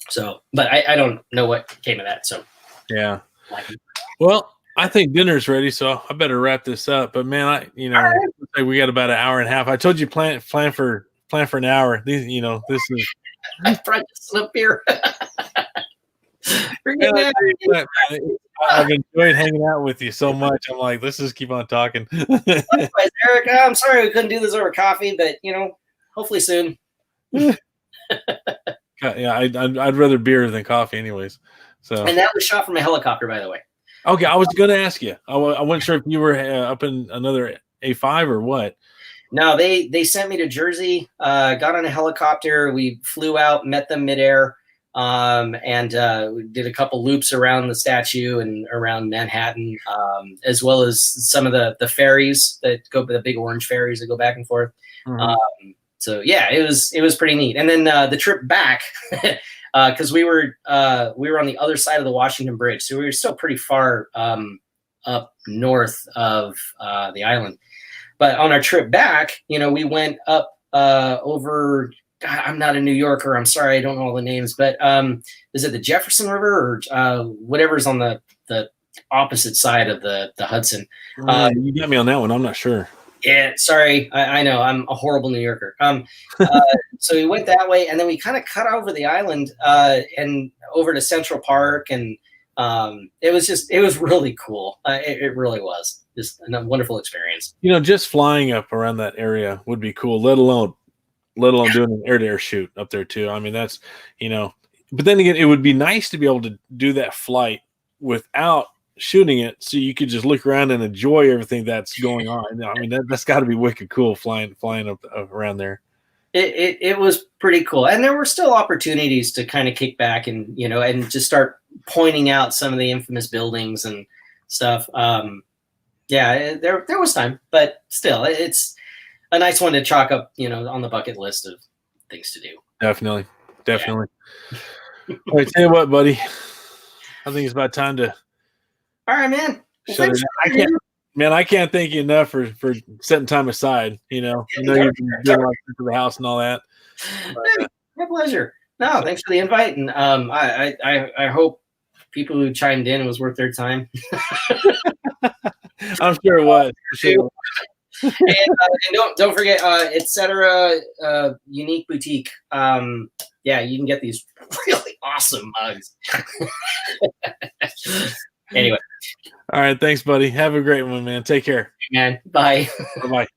So, but I don't know what came of that. So, yeah. Well, I think dinner's ready, so I better wrap this up. But man, we got about an hour and a half. I told you plan for an hour. This is. I tried to slip here. I've enjoyed hanging out with you so much. I'm like, let's just keep on talking. Likewise, Erik, I'm sorry we couldn't do this over coffee, but hopefully soon. Yeah, I'd rather beer than coffee, anyways. So, and that was shot from a helicopter, by the way. Okay, I was going to ask you. I wasn't sure if you were up in another A5 or what. No, they sent me to Jersey. Got on a helicopter. We flew out, met them midair, and we did a couple loops around the statue and around Manhattan, as well as some of the ferries that go, the big orange ferries that go back and forth. Mm-hmm. So yeah, it was pretty neat. And then the trip back, because we were on the other side of the Washington Bridge, so we were still pretty far up north of the island. But on our trip back, we went up over. God, I'm not a New Yorker. I'm sorry, I don't know all the names. But is it the Jefferson River or whatever's on the opposite side of the Hudson? You got me on that one. I'm not sure. Yeah, sorry. I know I'm a horrible New Yorker. So we went that way, and then we kind of cut over the island and over to Central Park, and it was really cool. It really was just a wonderful experience. Just flying up around that area would be cool, let alone doing an air-to-air shoot up there too. I mean, that's But then again, it would be nice to be able to do that flight without shooting it, so you could just look around and enjoy everything that's going on. I mean, that's got to be wicked cool flying up around there. It was pretty cool, and there were still opportunities to kind of kick back and and just start pointing out some of the infamous buildings and stuff. Yeah, there was time, but still, it's a nice one to chalk up, on the bucket list of things to do. Definitely. Yeah. All right, tell you what, buddy, I think it's about time to. All right, man. Well, I can't thank you enough for setting time aside. You've been doing a lot for the house and all that. My pleasure. No, thanks for the invite, and I hope people who chimed in, it was worth their time. I'm sure it was. And don't forget, etc. Unique Boutique. Yeah, you can get these really awesome mugs. Anyway. All right. Thanks, buddy. Have a great one, man. Take care. Man. Bye. Bye-bye.